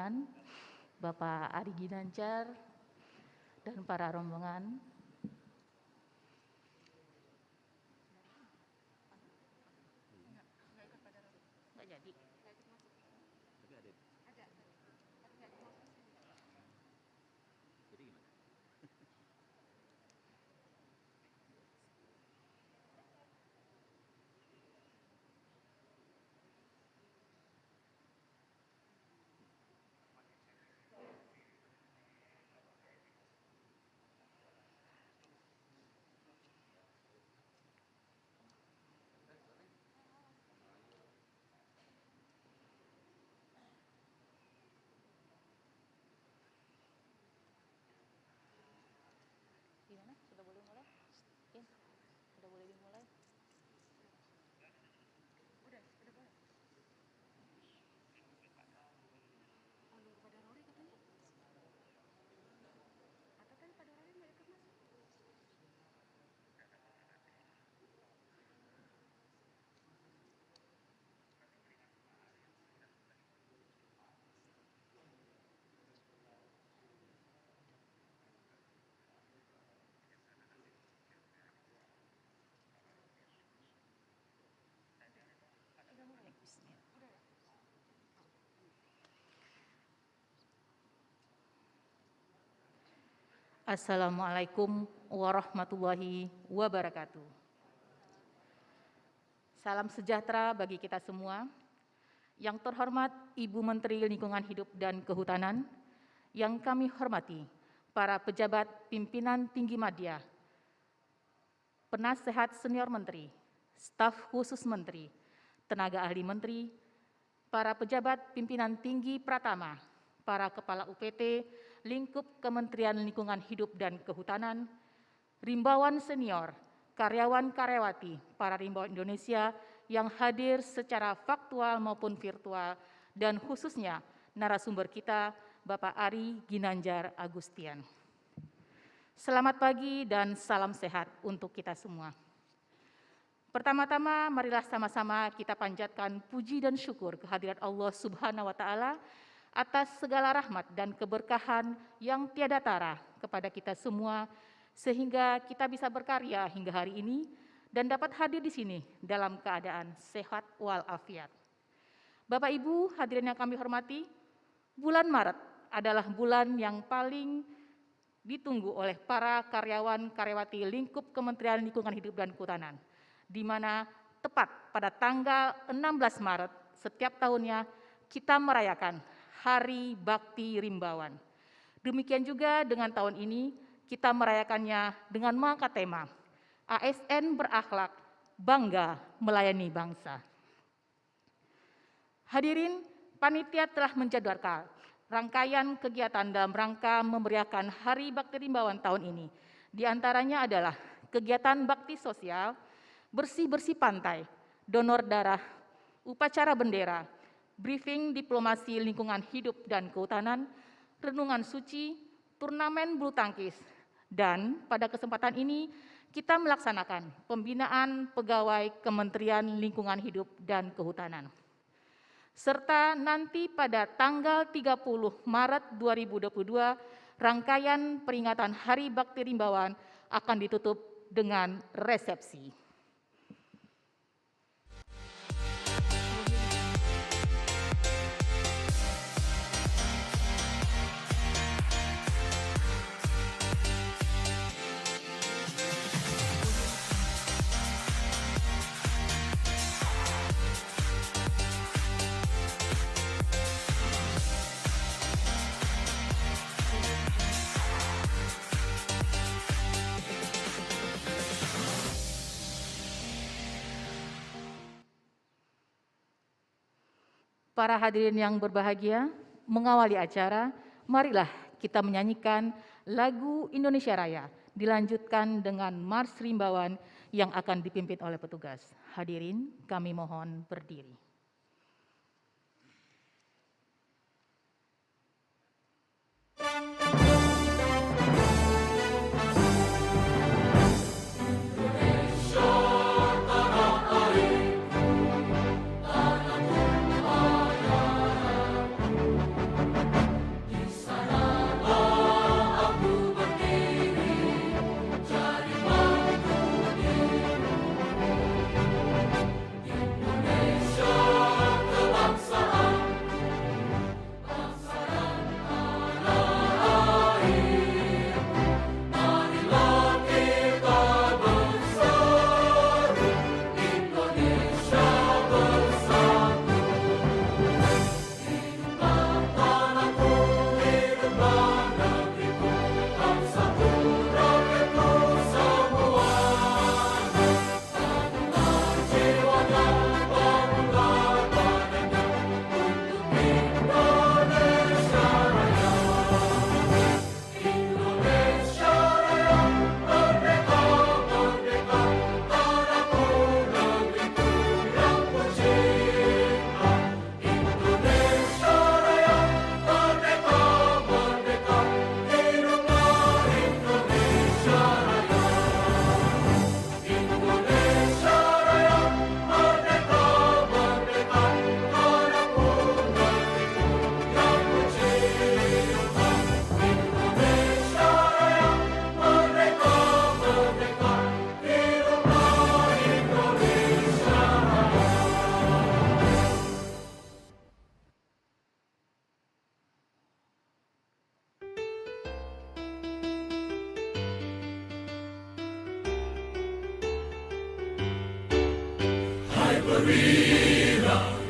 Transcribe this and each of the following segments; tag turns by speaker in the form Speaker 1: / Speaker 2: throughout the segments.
Speaker 1: Perhimpunan, Bapak Ari Ginanjar, dan para rombongan. Nggak jadi. Gimana? Sudah boleh mulai? Ya, sudah boleh dimulai.
Speaker 2: Udah boleh. Nunggu pada Rory katanya. Atau tadi pada Rory nggak ikut masuk?
Speaker 1: Udah mulai. Bismillah.
Speaker 2: Udah ya?
Speaker 1: Assalamualaikum warahmatullahi wabarakatuh. Salam sejahtera bagi kita semua. Yang terhormat Ibu Menteri Lingkungan Hidup dan Kehutanan, yang kami hormati para pejabat pimpinan tinggi media, penasehat senior menteri, staf khusus menteri, tenaga ahli menteri, para pejabat pimpinan tinggi Pratama, para kepala UPT, lingkup Kementerian Lingkungan Hidup dan Kehutanan, rimbawan senior, karyawan-karyawati, para rimbawan Indonesia yang hadir secara faktual maupun virtual, dan khususnya narasumber kita, Bapak Ari Ginanjar Agustian. Selamat pagi dan salam sehat untuk kita semua. Pertama-tama, marilah sama-sama kita panjatkan puji dan syukur kehadirat Allah Subhanahu wa Ta'ala atas segala rahmat dan keberkahan yang tiada tara kepada kita semua, sehingga kita bisa berkarya hingga hari ini dan dapat hadir di sini dalam keadaan sehat walafiat. Bapak Ibu hadirin yang kami hormati, bulan Maret adalah bulan yang paling ditunggu oleh para karyawan-karyawati lingkup Kementerian Lingkungan Hidup dan Kehutanan, di mana tepat pada tanggal 16 Maret setiap tahunnya kita merayakan Hari Bakti Rimbawan. Demikian juga dengan tahun ini kita merayakannya dengan mengangkat tema ASN berakhlak, bangga melayani bangsa. Hadirin, panitia telah menjadwalkan rangkaian kegiatan dalam rangka memeriahkan Hari Bakti Rimbawan tahun ini. Di antaranya adalah kegiatan bakti sosial, bersih-bersih pantai, donor darah, upacara bendera, briefing diplomasi lingkungan hidup dan kehutanan, renungan suci, turnamen bulu tangkis, dan pada kesempatan ini kita melaksanakan pembinaan pegawai Kementerian Lingkungan Hidup dan Kehutanan. Serta nanti pada tanggal 30 Maret 2022, rangkaian peringatan Hari Bakti Rimbawan akan ditutup dengan resepsi. Para hadirin yang berbahagia, mengawali acara, marilah kita menyanyikan lagu Indonesia Raya, dilanjutkan dengan Mars Rimbawan yang akan dipimpin oleh petugas. Hadirin, kami mohon berdiri.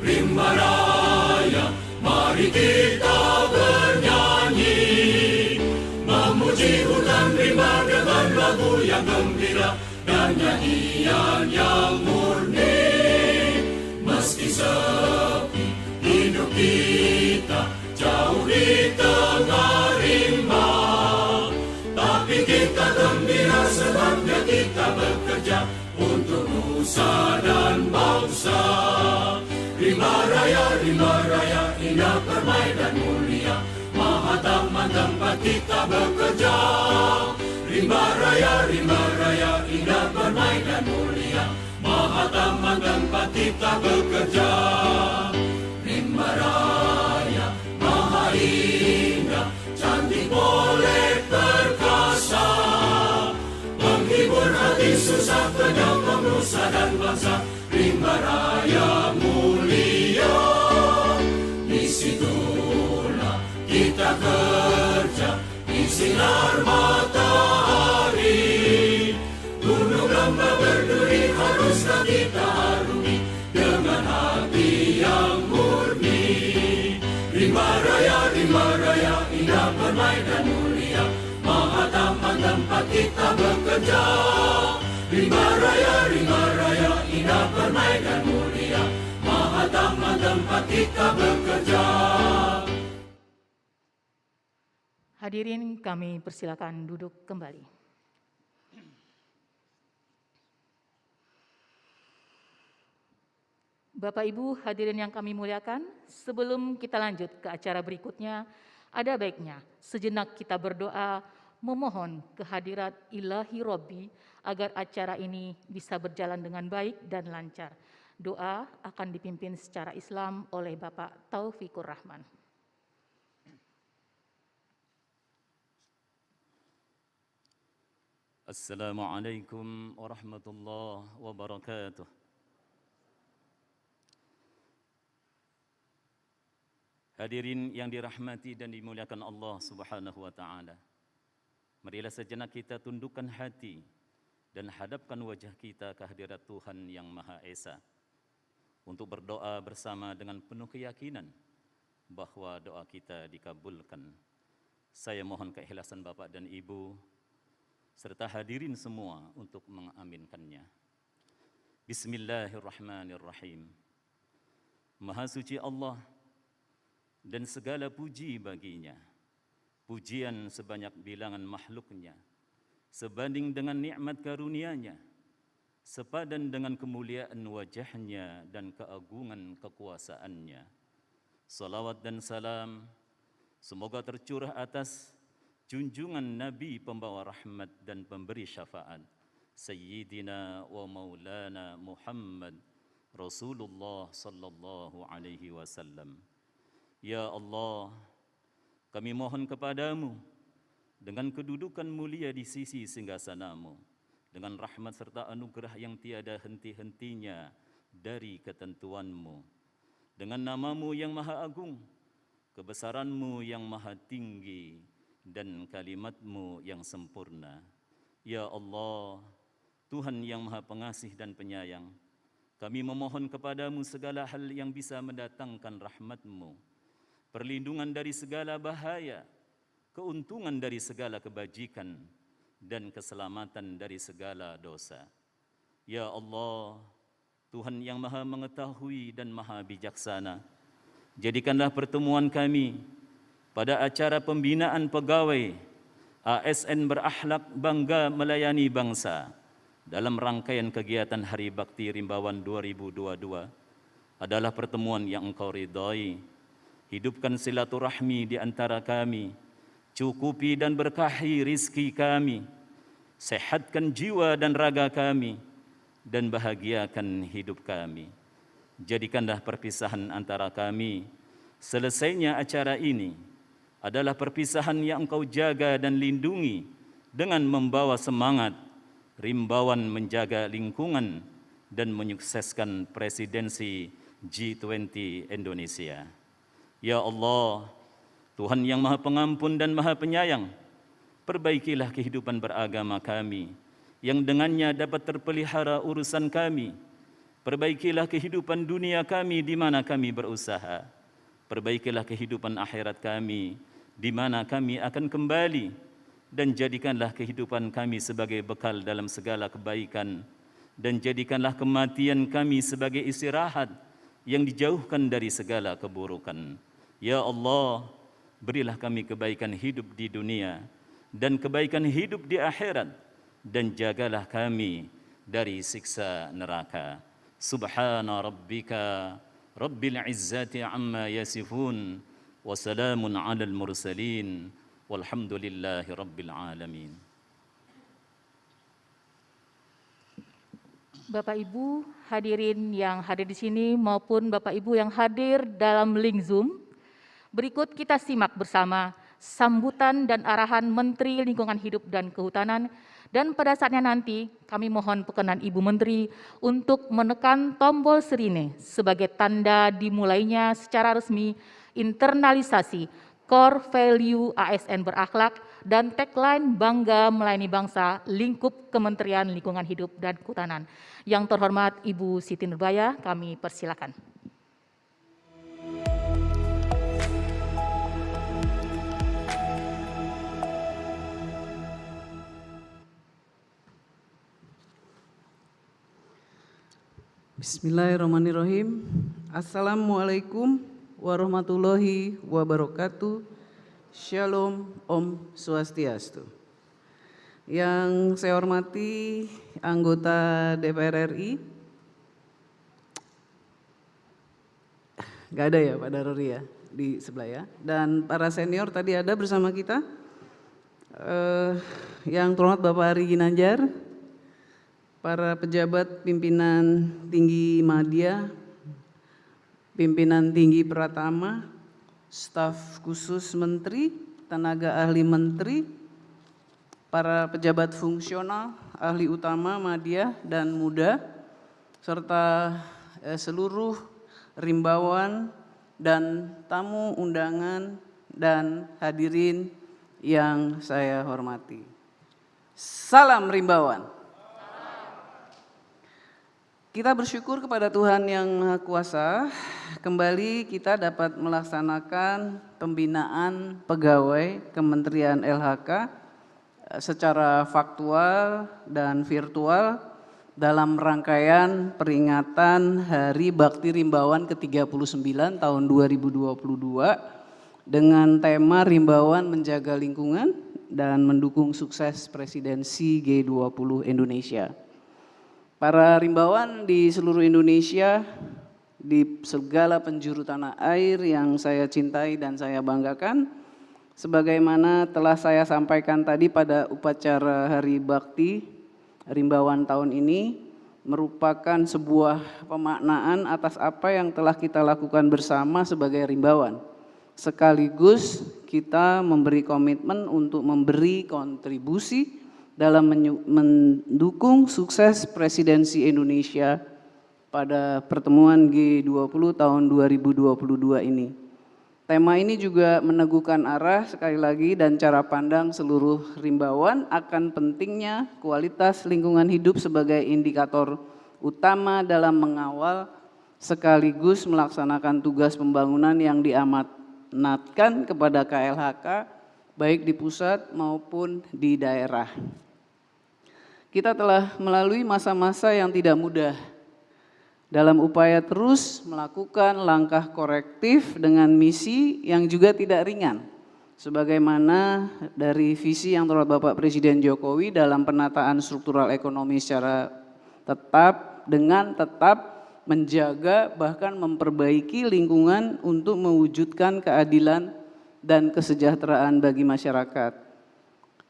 Speaker 3: Rimba Raya, mari kita bernyanyi, memuji hutan rimba dengan lagu yang gembira dan nyanyian yang murni. Meski sepi hidup kita jauh di tengah rimba, tapi kita gembira sebabnya kita bekerja untuk nusa dan bangsa. Rimba Raya, indah permai dan mulia, maha taman tempat kita bekerja. Rimba Raya, indah permai dan mulia, maha taman tempat kita bekerja. Rimba Raya, maha indah, cantik boleh perkasa, menghibur hati susah penyokong nusa dan bangsa. Rimba Raya mulia, di situlah kita kerja, di sinar matahari. Gunung lembah berduri haruslah kita harungi dengan hati yang murni. Rimba Raya, indah permai dan mulia, maha taman tempat kita bekerja. Rimba Raya, indah permai dan mulia, maha taman tempat kita bekerja.
Speaker 1: Hadirin, kami persilakan duduk kembali. Bapak Ibu hadirin yang kami muliakan, sebelum kita lanjut ke acara berikutnya, ada baiknya sejenak kita berdoa memohon kehadirat Ilahi Robbi agar acara ini bisa berjalan dengan baik dan lancar. Doa akan dipimpin secara Islam oleh Bapak Taufikur Rahman.
Speaker 4: Assalamualaikum warahmatullahi wabarakatuh. Hadirin yang dirahmati dan dimuliakan Allah Subhanahu wa taala. Marilah sejenak kita tundukkan hati dan hadapkan wajah kita ke hadirat Tuhan yang Maha Esa untuk berdoa bersama dengan penuh keyakinan bahwa doa kita dikabulkan. Saya mohon keikhlasan Bapak dan Ibu serta hadirin semua untuk mengaminkannya. Bismillahirrahmanirrahim. Maha suci Allah dan segala puji baginya. Pujian sebanyak bilangan makhluknya, sebanding dengan nikmat karunia-Nya, sepadan dengan kemuliaan wajahnya dan keagungan kekuasaan-Nya. Salawat dan salam semoga tercurah atas junjungan Nabi pembawa rahmat dan pemberi syafaat, Sayyidina wa Maulana Muhammad Rasulullah sallallahu alaihi wasallam. Ya Allah, kami mohon kepadamu dengan kedudukan mulia di sisi singgasana-Mu, dengan rahmat serta anugerah yang tiada henti-hentinya dari ketentuan-Mu, dengan nama-Mu yang maha agung, kebesaran-Mu yang maha tinggi, dan kalimat-Mu yang sempurna. Ya Allah, Tuhan yang maha pengasih dan penyayang, kami memohon kepadamu segala hal yang bisa mendatangkan rahmat-Mu, perlindungan dari segala bahaya, keuntungan dari segala kebajikan, dan keselamatan dari segala dosa. Ya Allah, Tuhan yang maha mengetahui dan maha bijaksana, jadikanlah pertemuan kami pada acara pembinaan pegawai ASN berakhlak bangga melayani bangsa dalam rangkaian kegiatan Hari Bakti Rimbawan 2022 adalah pertemuan yang Engkau ridhai. Hidupkan silaturahmi di antara kami, cukupi dan berkahi rizki kami, sehatkan jiwa dan raga kami, dan bahagiakan hidup kami. Jadikanlah perpisahan antara kami selesainya acara ini adalah perpisahan yang Engkau jaga dan lindungi dengan membawa semangat Rimbawan menjaga lingkungan dan menyukseskan presidensi G20 Indonesia. Ya Allah, Tuhan yang maha pengampun dan maha penyayang, perbaikilah kehidupan beragama kami, yang dengannya dapat terpelihara urusan kami. Perbaikilah kehidupan dunia kami di mana kami berusaha. Perbaikilah kehidupan akhirat kami di mana kami akan kembali, dan jadikanlah kehidupan kami sebagai bekal dalam segala kebaikan, dan jadikanlah kematian kami sebagai istirahat yang dijauhkan dari segala keburukan. Ya Allah, berilah kami kebaikan hidup di dunia dan kebaikan hidup di akhirat, dan jagalah kami dari siksa neraka. Subhana rabbika rabbil izzati amma yasifun, wa salamun alal mursalin, walhamdulillahi rabbil alamin.
Speaker 1: Bapak Ibu hadirin yang hadir di sini maupun Bapak Ibu yang hadir dalam link Zoom, berikut kita simak bersama sambutan dan arahan Menteri Lingkungan Hidup dan Kehutanan, dan pada saatnya nanti kami mohon perkenan Ibu Menteri untuk menekan tombol sirine sebagai tanda dimulainya secara resmi internalisasi core value ASN berakhlak dan tagline Bangga Melayani Bangsa lingkup Kementerian Lingkungan Hidup dan Kehutanan. Yang terhormat Ibu Siti Nurbaya, kami persilakan.
Speaker 5: Bismillahirrahmanirrahim. Assalamualaikum warahmatullahi wabarakatuh. Shalom, Om Swastiastu. Yang saya hormati anggota DPR RI. Gak ada ya Pak Daruri ya di sebelah ya. Dan para senior tadi ada bersama kita. Yang terhormat Bapak Ari Ginanjar, para pejabat pimpinan tinggi Madya, pimpinan tinggi Pratama, staf khusus menteri, tenaga ahli menteri, para pejabat fungsional, ahli utama Madya dan muda, serta seluruh rimbawan dan tamu undangan dan hadirin yang saya hormati. Salam rimbawan. Kita bersyukur kepada Tuhan Yang Maha Kuasa, kembali kita dapat melaksanakan pembinaan pegawai Kementerian LHK secara faktual dan virtual dalam rangkaian peringatan Hari Bakti Rimbawan ke-39 tahun 2022 dengan tema Rimbawan Menjaga Lingkungan dan Mendukung Sukses Presidensi G20 Indonesia. Para rimbawan di seluruh Indonesia, di segala penjuru tanah air yang saya cintai dan saya banggakan, sebagaimana telah saya sampaikan tadi pada upacara Hari Bakti Rimbawan tahun ini, merupakan sebuah pemaknaan atas apa yang telah kita lakukan bersama sebagai rimbawan. Sekaligus kita memberi komitmen untuk memberi kontribusi dalam mendukung sukses presidensi Indonesia pada pertemuan G20 tahun 2022 ini. Tema ini juga meneguhkan arah sekali lagi dan cara pandang seluruh rimbawan akan pentingnya kualitas lingkungan hidup sebagai indikator utama dalam mengawal sekaligus melaksanakan tugas pembangunan yang diamanatkan kepada KLHK baik di pusat maupun di daerah. Kita telah melalui masa-masa yang tidak mudah dalam upaya terus melakukan langkah korektif dengan misi yang juga tidak ringan. Sebagaimana dari visi yang terhormat Bapak Presiden Jokowi dalam penataan struktural ekonomi secara tetap menjaga bahkan memperbaiki lingkungan untuk mewujudkan keadilan dan kesejahteraan bagi masyarakat.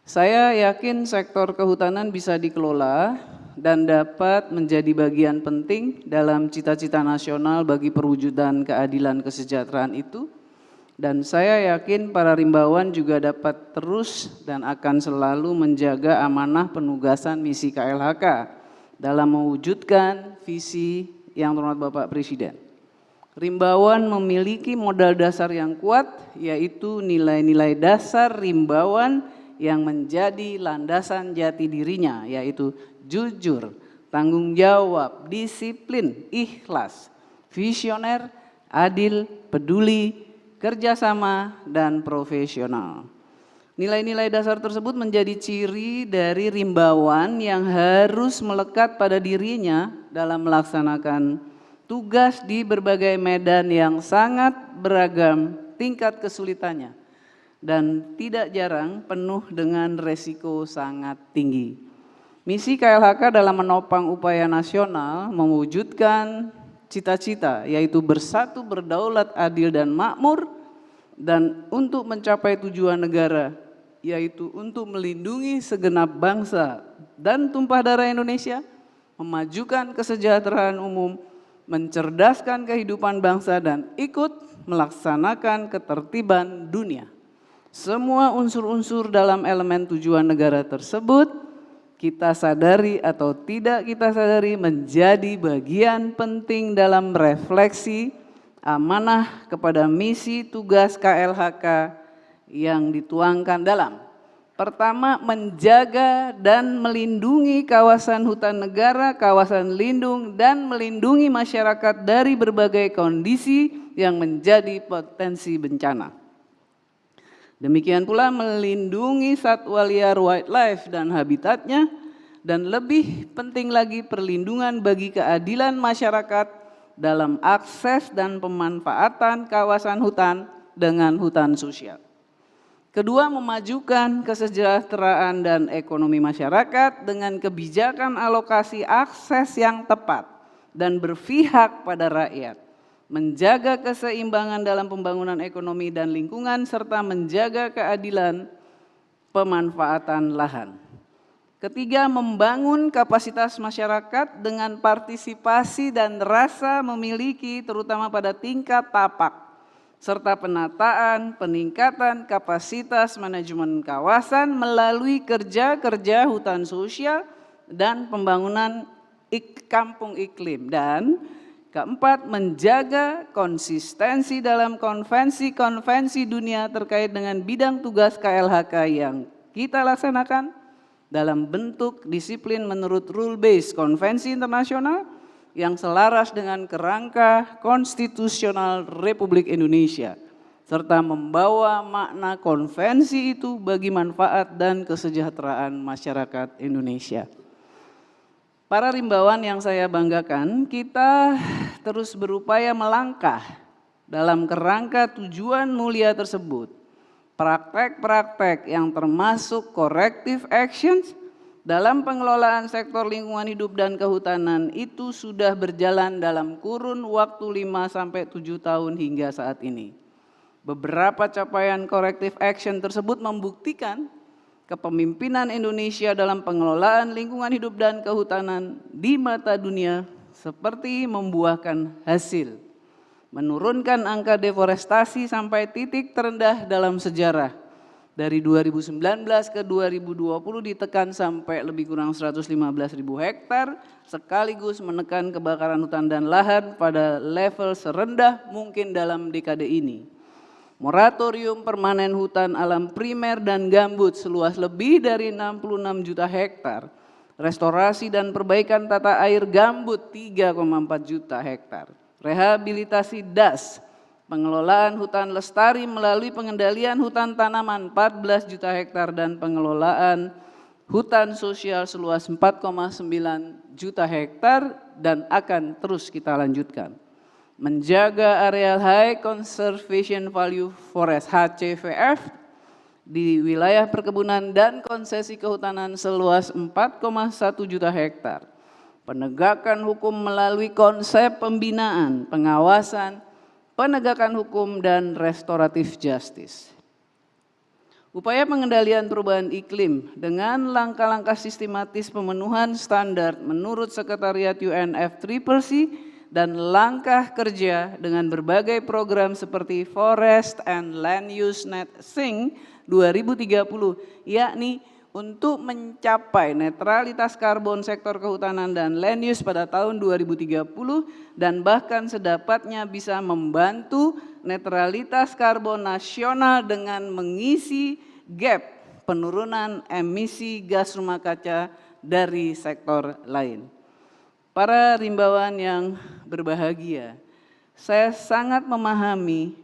Speaker 5: Saya yakin sektor kehutanan bisa dikelola dan dapat menjadi bagian penting dalam cita-cita nasional bagi perwujudan keadilan kesejahteraan itu. Dan saya yakin para rimbawan juga dapat terus dan akan selalu menjaga amanah penugasan misi KLHK dalam mewujudkan visi yang terhormat Bapak Presiden. Rimbawan memiliki modal dasar yang kuat, yaitu nilai-nilai dasar rimbawan yang menjadi landasan jati dirinya, yaitu jujur, tanggung jawab, disiplin, ikhlas, visioner, adil, peduli, kerjasama, dan profesional. Nilai-nilai dasar tersebut menjadi ciri dari rimbawan yang harus melekat pada dirinya dalam melaksanakan tugas di berbagai medan yang sangat beragam tingkat kesulitannya dan tidak jarang penuh dengan resiko sangat tinggi. Misi KLHK dalam menopang upaya nasional mewujudkan cita-cita yaitu bersatu, berdaulat, adil, dan makmur, dan untuk mencapai tujuan negara yaitu untuk melindungi segenap bangsa dan tumpah darah Indonesia, memajukan kesejahteraan umum, mencerdaskan kehidupan bangsa, dan ikut melaksanakan ketertiban dunia. Semua unsur-unsur dalam elemen tujuan negara tersebut, kita sadari atau tidak kita sadari, menjadi bagian penting dalam refleksi amanah kepada misi tugas KLHK yang dituangkan dalam: pertama, menjaga dan melindungi kawasan hutan negara, kawasan lindung, dan melindungi masyarakat dari berbagai kondisi yang menjadi potensi bencana. Demikian pula melindungi satwa liar, wildlife, dan habitatnya, dan lebih penting lagi perlindungan bagi keadilan masyarakat dalam akses dan pemanfaatan kawasan hutan dengan hutan sosial. Kedua, memajukan kesejahteraan dan ekonomi masyarakat dengan kebijakan alokasi akses yang tepat dan berpihak pada rakyat, menjaga keseimbangan dalam pembangunan ekonomi dan lingkungan, serta menjaga keadilan pemanfaatan lahan. Ketiga, membangun kapasitas masyarakat dengan partisipasi dan rasa memiliki terutama pada tingkat tapak, serta penataan, peningkatan kapasitas manajemen kawasan melalui kerja-kerja hutan sosial dan pembangunan kampung iklim. Dan keempat, menjaga konsistensi dalam konvensi-konvensi dunia terkait dengan bidang tugas KLHK yang kita laksanakan dalam bentuk disiplin menurut rule-based konvensi internasional yang selaras dengan kerangka konstitusional Republik Indonesia, serta membawa makna konvensi itu bagi manfaat dan kesejahteraan masyarakat Indonesia. Para rimbawan yang saya banggakan, kita terus berupaya melangkah dalam kerangka tujuan mulia tersebut. Praktek-praktek yang termasuk corrective actions dalam pengelolaan sektor lingkungan hidup dan kehutanan itu sudah berjalan dalam kurun waktu 5-7 tahun hingga saat ini. Beberapa capaian corrective action tersebut membuktikan kepemimpinan Indonesia dalam pengelolaan lingkungan hidup dan kehutanan di mata dunia seperti membuahkan hasil, menurunkan angka deforestasi sampai titik terendah dalam sejarah. Dari 2019 ke 2020 ditekan sampai lebih kurang 115.000 hektar, sekaligus menekan kebakaran hutan dan lahan pada level serendah mungkin dalam dekade ini. Moratorium permanen hutan alam primer dan gambut seluas lebih dari 66 juta hektar. Restorasi dan perbaikan tata air gambut 3,4 juta hektar. Rehabilitasi das, pengelolaan hutan lestari melalui pengendalian hutan tanaman 14 juta hektar dan pengelolaan hutan sosial seluas 4,9 juta hektar dan akan terus kita lanjutkan. Menjaga areal high conservation value forest HCVF di wilayah perkebunan dan konsesi kehutanan seluas 4,1 juta hektar. Penegakan hukum melalui konsep pembinaan, pengawasan, penegakan hukum, dan restoratif justice. Upaya pengendalian perubahan iklim dengan langkah-langkah sistematis pemenuhan standar menurut Sekretariat UNFCCC dan langkah kerja dengan berbagai program seperti Forest and Land Use Net Sink 2030, yakni untuk mencapai netralitas karbon sektor kehutanan dan land use pada tahun 2030 dan bahkan sedapatnya bisa membantu netralitas karbon nasional dengan mengisi gap penurunan emisi gas rumah kaca dari sektor lain. para rimbawan yang berbahagia, saya sangat memahami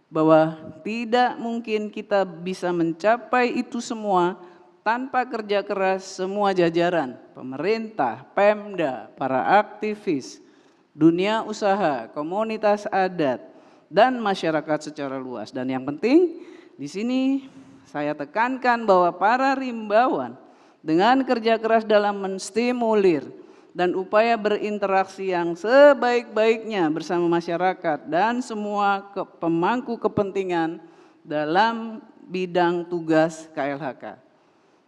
Speaker 5: bahwa tidak mungkin kita bisa mencapai itu semua tanpa kerja keras semua jajaran, pemerintah, Pemda, para aktivis, dunia usaha, komunitas adat, dan masyarakat secara luas. Dan yang penting di sini saya tekankan bahwa para rimbawan dengan kerja keras dalam menstimulir dan upaya berinteraksi yang sebaik-baiknya bersama masyarakat dan semua pemangku kepentingan dalam bidang tugas KLHK.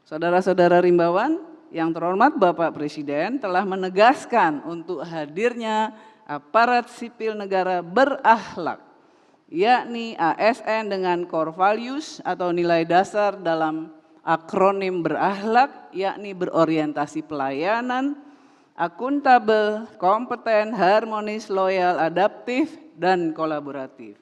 Speaker 5: Saudara-saudara rimbawan yang terhormat, Bapak Presiden telah menegaskan untuk hadirnya aparat sipil negara berakhlak, yakni ASN dengan core values atau nilai dasar dalam akronim berakhlak, yakni berorientasi pelayanan, akuntabel, kompeten, harmonis, loyal, adaptif, dan kolaboratif.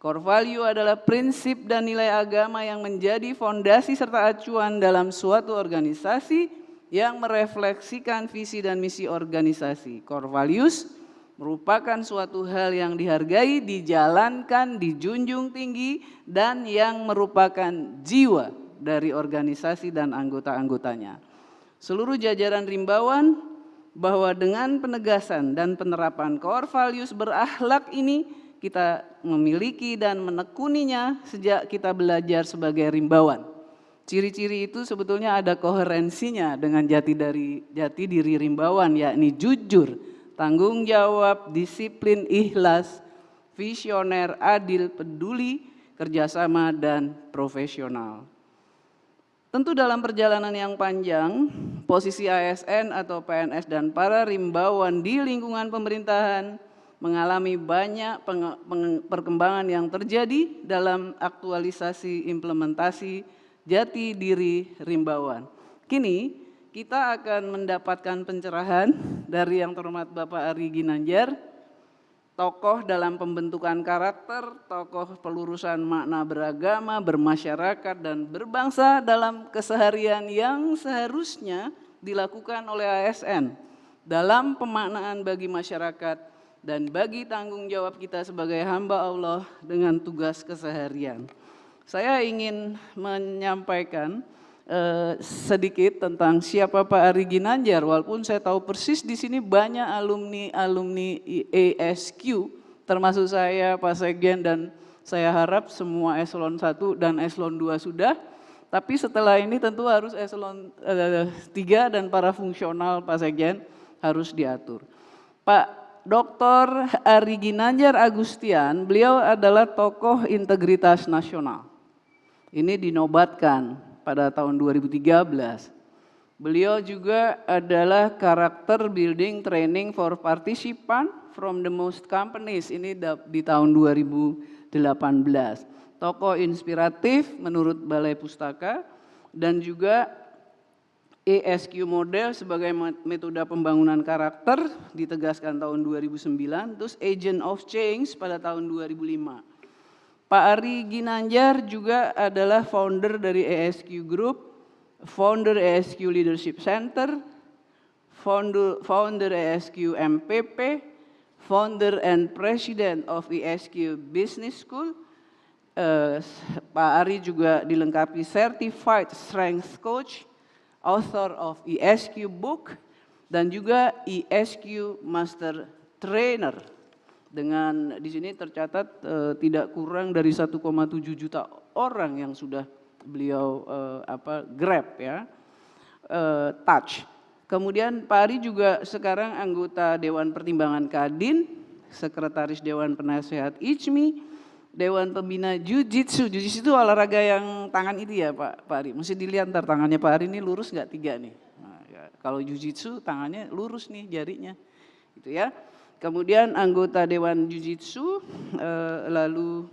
Speaker 5: Core value adalah prinsip dan nilai agama yang menjadi fondasi serta acuan dalam suatu organisasi yang merefleksikan visi dan misi organisasi. Core values merupakan suatu hal yang dihargai, dijalankan, dijunjung tinggi, dan yang merupakan jiwa dari organisasi dan anggota-anggotanya. Seluruh jajaran rimbawan bahwa dengan penegasan dan penerapan core values berakhlak ini kita memiliki dan menekuninya sejak kita belajar sebagai rimbawan. Ciri-ciri itu sebetulnya ada koherensinya dengan jati diri rimbawan, yakni jujur, tanggung jawab, disiplin, ikhlas, visioner, adil, peduli, kerjasama, dan profesional. Tentu dalam perjalanan yang panjang, posisi ASN atau PNS dan para rimbawan di lingkungan pemerintahan mengalami banyak perkembangan yang terjadi dalam aktualisasi implementasi jati diri rimbawan. Kini kita akan mendapatkan pencerahan dari yang terhormat Bapak Ari Ginanjar, tokoh dalam pembentukan karakter, tokoh pelurusan makna beragama, bermasyarakat, dan berbangsa dalam keseharian yang seharusnya dilakukan oleh ASN dalam pemaknaan bagi masyarakat dan bagi tanggung jawab kita sebagai hamba Allah dengan tugas keseharian. Saya ingin menyampaikan sedikit tentang siapa Pak Ari Ginanjar, walaupun saya tahu persis di sini banyak alumni ASQ, termasuk saya, Pak Sekjen, dan saya harap semua eselon 1 dan eselon 2 sudah, tapi setelah ini tentu harus eselon 3 dan para fungsional Pak Sekjen harus diatur. Pak Dr. Ari Ginanjar Agustian, beliau adalah tokoh integritas nasional. Ini dinobatkan pada tahun 2013. Beliau juga adalah karakter building training for participant from the most companies, ini di tahun 2018. Tokoh inspiratif menurut Balai Pustaka, dan juga ASQ model sebagai metode pembangunan karakter ditegaskan tahun 2009, terus agent of change pada tahun 2005. Pak Ari Ginanjar juga adalah founder dari ASQ Group, founder ASQ Leadership Center, founder ASQ MPP, founder and president of ASQ Business School. Pak Ari juga dilengkapi certified strength coach, author of ESQ book, dan juga ESQ master trainer. Dengan di sini tercatat tidak kurang dari 1,7 juta orang yang sudah beliau grab ya, touch. Kemudian Pak Ari juga sekarang anggota Dewan Pertimbangan Kadin, Sekretaris Dewan Penasehat ICMI, Dewan Pembina Jiu-Jitsu. Jiu-Jitsu itu olahraga yang tangan itu ya Pak Ari. Mesti dilihat ntar tangannya Pak Ari ini lurus nggak 3 nih. Nah, ya, kalau Jiu-Jitsu tangannya lurus nih jarinya. Gitu ya. Kemudian anggota Dewan Jiu-Jitsu, lalu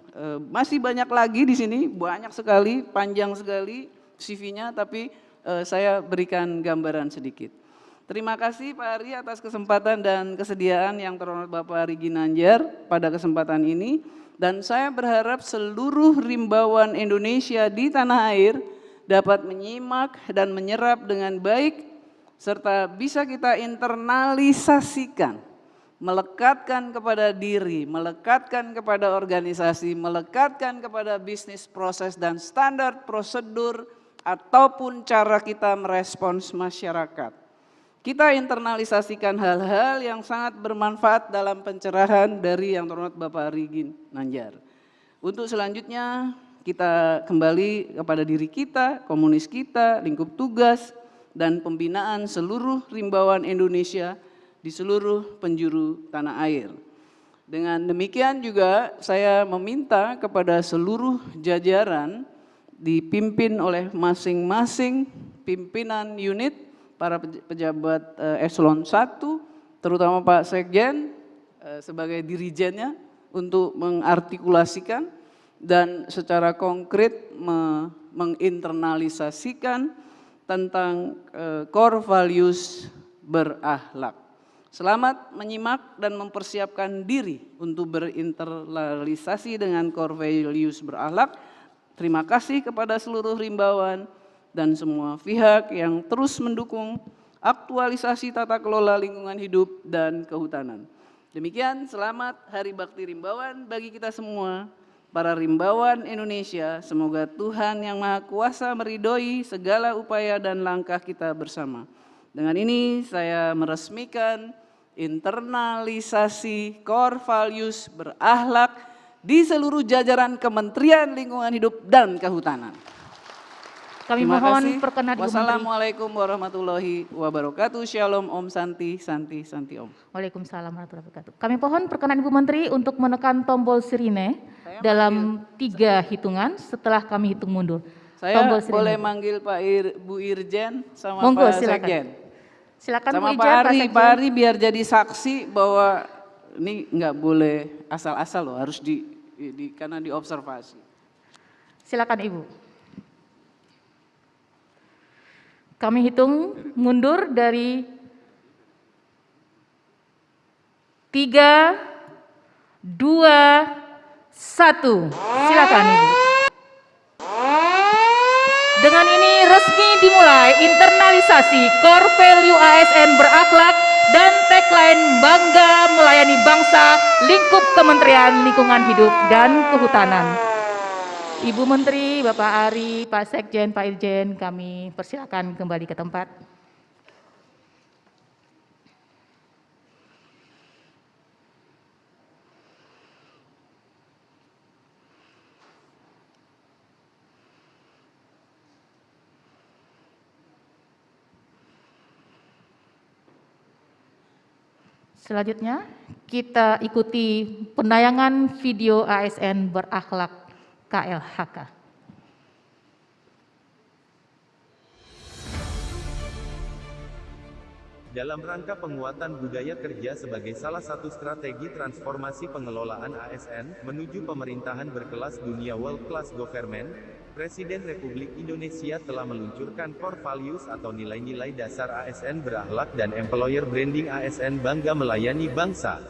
Speaker 5: masih banyak lagi di sini, banyak sekali, panjang sekali CV-nya, tapi saya berikan gambaran sedikit. Terima kasih Pak Ari atas kesempatan dan kesediaan yang terhormat Bapak Ari Ginanjar pada kesempatan ini. Dan saya berharap seluruh rimbawan Indonesia di tanah air dapat menyimak dan menyerap dengan baik serta bisa kita internalisasikan, melekatkan kepada diri, melekatkan kepada organisasi, melekatkan kepada bisnis proses dan standar prosedur ataupun cara kita merespons masyarakat. Kita internalisasikan hal-hal yang sangat bermanfaat dalam pencerahan dari Yang Terhormat Bapak Ari Ginanjar. Untuk selanjutnya kita kembali kepada diri kita, komunis kita, lingkup tugas, dan pembinaan seluruh rimbawan Indonesia di seluruh penjuru tanah air. Dengan demikian juga saya meminta kepada seluruh jajaran dipimpin oleh masing-masing pimpinan unit, para pejabat eselon 1, terutama Pak Sekjen sebagai dirijennya untuk mengartikulasikan dan secara konkret menginternalisasikan tentang core values berakhlak. Selamat menyimak dan mempersiapkan diri untuk berinternalisasi dengan core values berakhlak. Terima kasih kepada seluruh rimbawan dan semua pihak yang terus mendukung aktualisasi tata kelola lingkungan hidup dan kehutanan. Demikian, selamat Hari Bakti Rimbawan bagi kita semua, para rimbawan Indonesia. Semoga Tuhan Yang Maha Kuasa meridhoi segala upaya dan langkah kita bersama. Dengan ini saya meresmikan internalisasi core values berakhlak di seluruh jajaran Kementerian Lingkungan Hidup dan Kehutanan.
Speaker 1: Kami
Speaker 5: Terima
Speaker 1: mohon
Speaker 5: kasih.
Speaker 1: perkenan Ibu Menteri.
Speaker 5: Wassalamualaikum warahmatullahi wabarakatuh. Shalom, Om Santi, Santi, Santi Om.
Speaker 1: Waalaikumsalam warahmatullahi wabarakatuh. Kami mohon perkenan Ibu Menteri untuk menekan tombol sirine dalam 3 hitungan setelah kami hitung mundur.
Speaker 5: Saya
Speaker 1: Tombol sirine.
Speaker 5: boleh manggil Bu Irjen sama
Speaker 1: Monggo,
Speaker 5: Pak
Speaker 1: silakan.
Speaker 5: Sekjen.
Speaker 1: Silakan
Speaker 5: Sama
Speaker 1: Bu
Speaker 5: Pak
Speaker 1: Ijen, Pak
Speaker 5: Ari,
Speaker 1: Sekjen.
Speaker 5: Pak Ari biar jadi saksi bahwa ini nggak boleh asal-asal loh, harus karena diobservasi.
Speaker 1: Silakan Ibu. Kami hitung mundur dari 3, 2, 1. Silakan Ibu. Dengan ini resmi dimulai internalisasi core value ASN berakhlak dan tagline bangga melayani bangsa lingkup Kementerian Lingkungan Hidup dan Kehutanan. Ibu Menteri, Bapak Ari, Pak Sekjen, Pak Irjen, kami persilakan kembali ke tempat. Selanjutnya kita ikuti penayangan video ASN berakhlak KLHK.
Speaker 6: Dalam rangka penguatan budaya kerja sebagai salah satu strategi transformasi pengelolaan ASN menuju pemerintahan berkelas dunia World Class Government, Presiden Republik Indonesia telah meluncurkan core values atau nilai-nilai dasar ASN berakhlak dan employer branding ASN bangga melayani bangsa.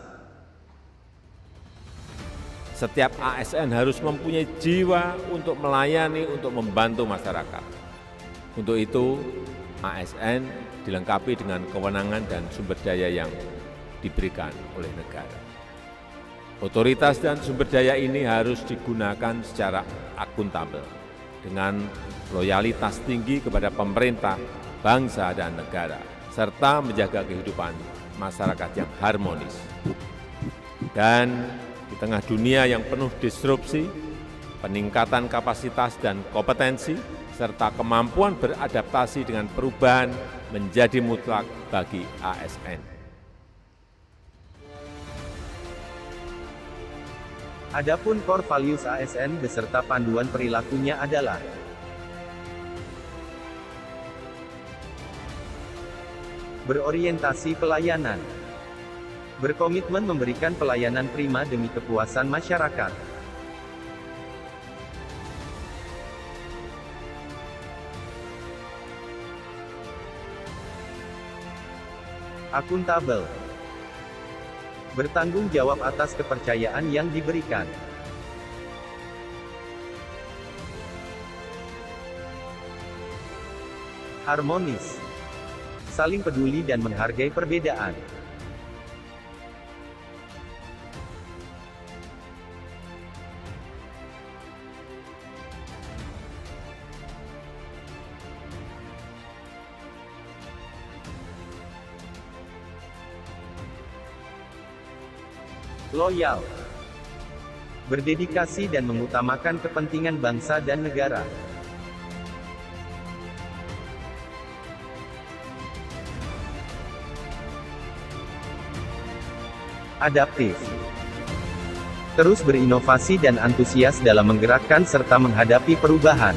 Speaker 7: Setiap ASN harus mempunyai jiwa untuk melayani, untuk membantu masyarakat. Untuk itu, ASN dilengkapi dengan kewenangan dan sumber daya yang diberikan oleh negara. Otoritas dan sumber daya ini harus digunakan secara akuntabel, dengan loyalitas tinggi kepada pemerintah, bangsa, dan negara, serta menjaga kehidupan masyarakat yang harmonis. Dan di tengah dunia yang penuh disrupsi, peningkatan kapasitas dan kompetensi, serta kemampuan beradaptasi dengan perubahan menjadi mutlak bagi ASN.
Speaker 6: Adapun core values ASN beserta panduan perilakunya adalah berorientasi pelayanan, berkomitmen memberikan pelayanan prima demi kepuasan masyarakat, akuntabel, bertanggung jawab atas kepercayaan yang diberikan, harmonis, saling peduli dan menghargai perbedaan. Loyal, berdedikasi dan mengutamakan kepentingan bangsa dan negara. Adaptif, terus berinovasi dan antusias dalam menggerakkan serta menghadapi perubahan.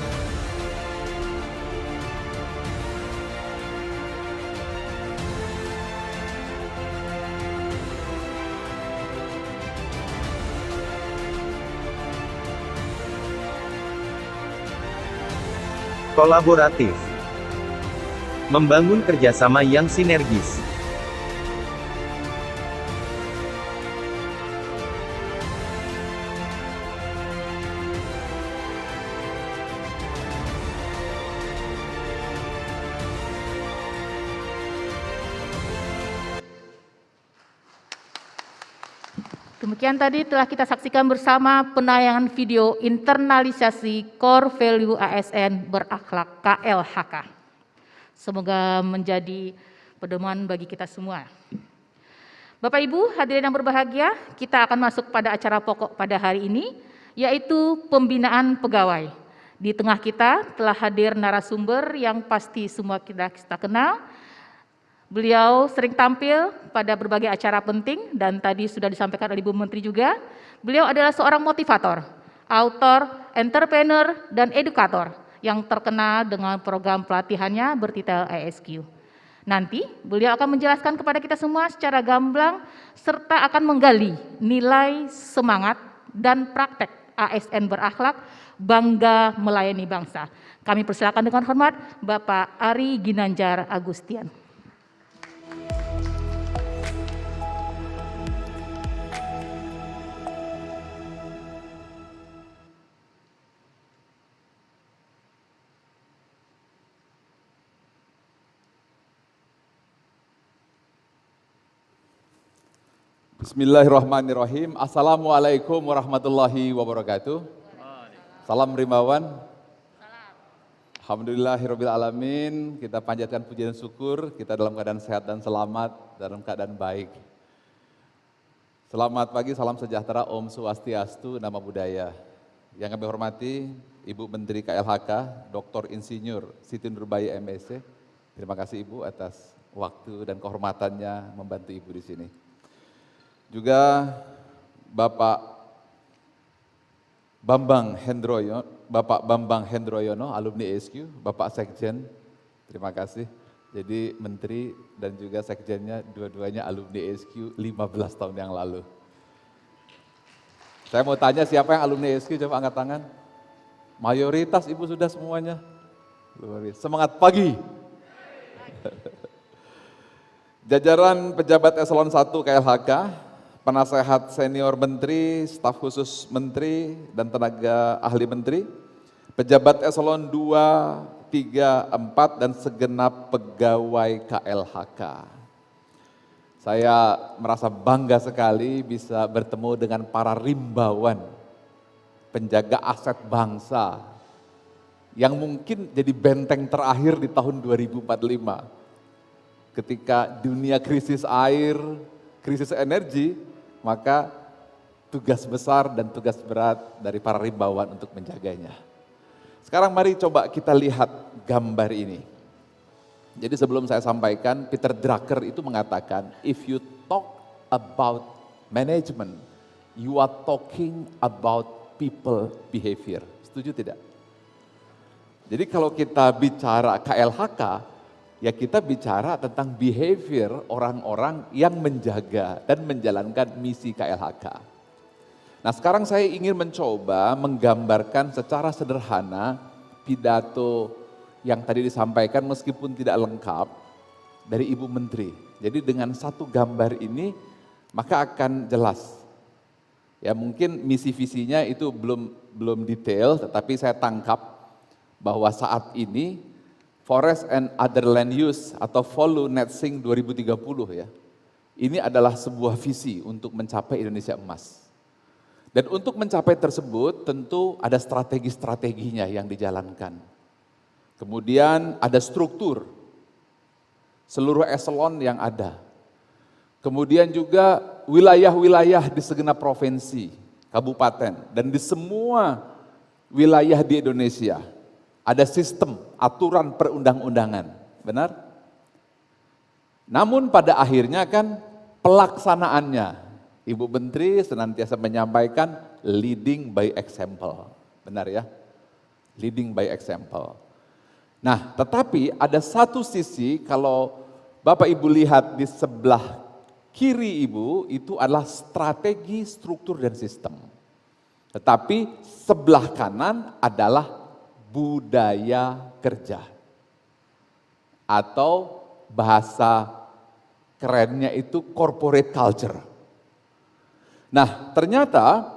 Speaker 6: Kolaboratif, membangun kerjasama yang sinergis.
Speaker 1: Demikian tadi telah kita saksikan bersama penayangan video internalisasi Core Value ASN berakhlak KLHK. Semoga menjadi pedoman bagi kita semua. Bapak Ibu hadirin yang berbahagia, kita akan masuk pada acara pokok pada hari ini, yaitu pembinaan pegawai. Di tengah kita telah hadir narasumber yang pasti semua kita kenal. Beliau sering tampil pada berbagai acara penting dan tadi sudah disampaikan oleh Ibu Menteri juga. Beliau adalah seorang motivator, author, entrepreneur, dan edukator yang terkenal dengan program pelatihannya bertitel ISQ. Nanti beliau akan menjelaskan kepada kita semua secara gamblang serta akan menggali nilai, semangat, dan praktek ASN berakhlak bangga melayani bangsa. Kami persilakan dengan hormat Bapak Ari Ginanjar Agustian.
Speaker 8: Bismillahirrahmanirrahim. Assalamualaikum warahmatullahi wabarakatuh. Salam Rimbawan. Alhamdulillahirabbil alamin. Kita panjatkan puji dan syukur kita dalam keadaan sehat dan selamat, dalam keadaan baik. Selamat pagi, salam sejahtera, Om Swastiastu, Namo Buddhaya. Yang kami hormati Ibu Menteri KLHK, Dr. Insinyur Siti Nurbaya MSc. Terima kasih Ibu atas waktu dan kehormatannya membantu Ibu di sini. Juga Bapak Bambang Hendroyono, alumni ISQ, Bapak Sekjen, terima kasih. Jadi Menteri dan juga Sekjennya dua-duanya alumni ISQ 15 tahun yang lalu. Saya mau tanya siapa yang alumni ISQ, coba angkat tangan. Mayoritas Ibu sudah semuanya. Semangat pagi. Jajaran pejabat eselon 1 KLHK, penasehat senior menteri, staf khusus menteri, dan tenaga ahli menteri, pejabat eselon 2, 3, 4, dan segenap pegawai KLHK. Saya merasa bangga sekali bisa bertemu dengan para rimbawan, penjaga aset bangsa, yang mungkin jadi benteng terakhir di tahun 2045. Ketika dunia krisis air, krisis energi, maka tugas besar dan tugas berat dari para rimbawan untuk menjaganya. Sekarang mari coba kita lihat gambar ini. Jadi sebelum saya sampaikan, Peter Drucker itu mengatakan, if you talk about management, you are talking about people behavior. Setuju tidak? Jadi kalau kita bicara KLHK, ya kita bicara tentang behavior orang-orang yang menjaga dan menjalankan misi KLHK. Nah sekarang saya ingin mencoba menggambarkan secara sederhana pidato yang tadi disampaikan meskipun tidak lengkap dari Ibu Menteri. Jadi dengan satu gambar ini maka akan jelas. Ya mungkin misi visinya itu belum detail, tetapi saya tangkap bahwa saat ini Forest and Other Land Use atau FOLU Netsync 2030 ya. Ini adalah sebuah visi untuk mencapai Indonesia emas. Dan untuk mencapai tersebut tentu ada strategi-strateginya yang dijalankan. Kemudian ada struktur, seluruh eselon yang ada. Kemudian juga wilayah-wilayah di segenap provinsi, kabupaten, dan di semua wilayah di Indonesia ada sistem, aturan perundang-undangan, benar? Namun pada akhirnya kan pelaksanaannya, Ibu Menteri senantiasa menyampaikan leading by example, benar ya? Leading by example. Nah, tetapi ada satu sisi kalau Bapak Ibu lihat di sebelah kiri Ibu, itu adalah strategi, struktur, dan sistem. Tetapi sebelah kanan adalah budaya kerja. Atau bahasa kerennya itu corporate culture. Nah, ternyata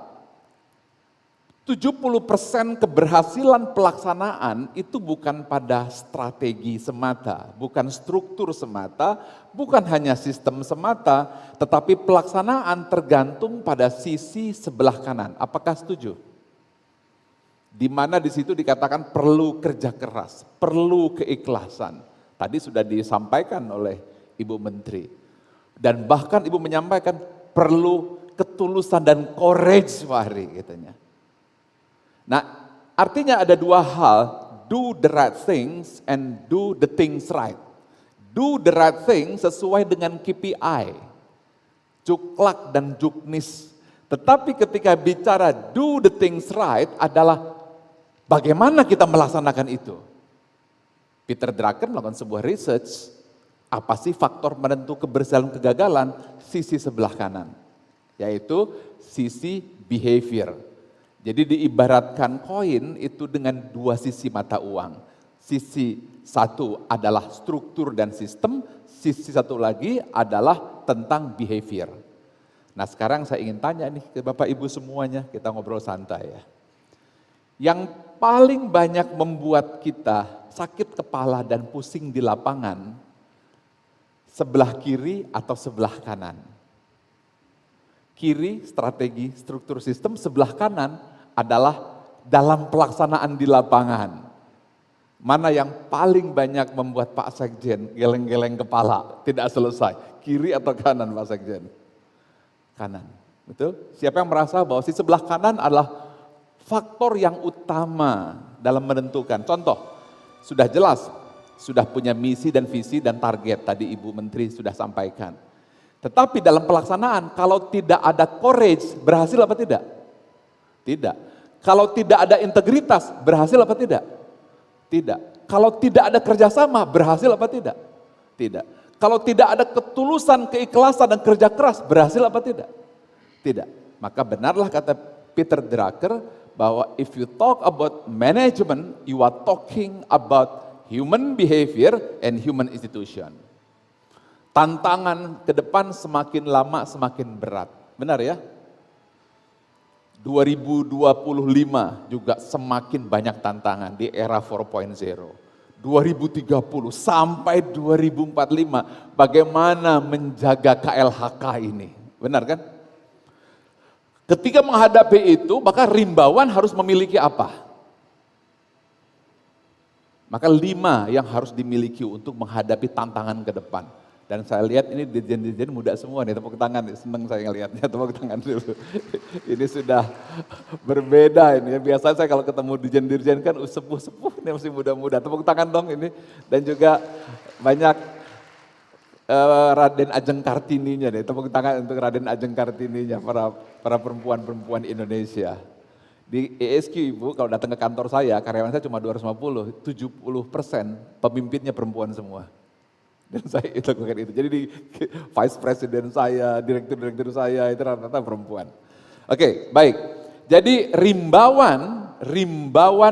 Speaker 8: 70% keberhasilan pelaksanaan itu bukan pada strategi semata, bukan struktur semata, bukan hanya sistem semata, tetapi pelaksanaan tergantung pada sisi sebelah kanan. Apakah setuju? Di mana di situ dikatakan perlu kerja keras, perlu keikhlasan. Tadi sudah disampaikan oleh Ibu Menteri. Dan bahkan Ibu menyampaikan perlu ketulusan dan courage, Fahri, katanya. Nah, artinya ada dua hal, do the right things and do the things right. Do the right thing sesuai dengan KPI, Juklak dan Juknis. Tetapi ketika bicara do the things right adalah bagaimana kita melaksanakan itu. Peter Drucker melakukan sebuah research, apa sih faktor menentu keberhasilan kegagalan, sisi sebelah kanan, yaitu sisi behavior. Jadi diibaratkan koin itu dengan dua sisi mata uang. Sisi satu adalah struktur dan sistem, sisi satu lagi adalah tentang behavior. Nah, sekarang saya ingin tanya nih ke Bapak Ibu semuanya, kita ngobrol santai ya. Yang paling banyak membuat kita sakit kepala dan pusing di lapangan, sebelah kiri atau sebelah kanan? Kiri strategi, struktur sistem, sebelah kanan adalah dalam pelaksanaan di lapangan. Mana yang paling banyak membuat Pak Sekjen geleng-geleng kepala, tidak selesai? Kiri atau kanan Pak Sekjen? Kanan, betul? Siapa yang merasa bahwa si sebelah kanan adalah faktor yang utama dalam menentukan? Contoh, sudah jelas, sudah punya misi dan visi dan target, tadi Ibu Menteri sudah sampaikan. Tetapi dalam pelaksanaan, kalau tidak ada courage, berhasil apa tidak? Tidak. Kalau tidak ada integritas, berhasil apa tidak? Tidak. Kalau tidak ada kerjasama, berhasil apa tidak? Tidak. Kalau tidak ada ketulusan, keikhlasan, dan kerja keras, berhasil apa tidak? Tidak. Maka benarlah kata Peter Drucker, bahwa if you talk about management, you are talking about human behavior and human institution. Tantangan ke depan semakin lama semakin berat. Benar ya? 2025 juga semakin banyak tantangan di era 4.0. 2030 sampai 2045 bagaimana menjaga KLHK ini. Benar kan? Ketika menghadapi itu, maka rimbawan harus memiliki apa? Maka 5 yang harus dimiliki untuk menghadapi tantangan ke depan. Dan saya lihat ini dirjen-dirjen muda semua nih, tepuk tangan, seneng saya ngelihatnya, tepuk tangan dulu. Ini sudah berbeda ini, biasanya saya kalau ketemu dirjen-dirjen kan sepuh-sepuh, ini masih muda-muda, tepuk tangan dong ini. Dan juga banyak Raden Ajeng Kartininya nih, tepuk tangan untuk Raden Ajeng Kartininya, para perempuan-perempuan Indonesia. Di ESQ Ibu, kalau datang ke kantor saya, karyawan saya cuma 250, 70% pemimpinnya perempuan semua. Dan saya itu lakukan itu. Jadi di vice president saya, direktur-direktur saya itu rata-rata perempuan. Oke, baik. Jadi rimbawan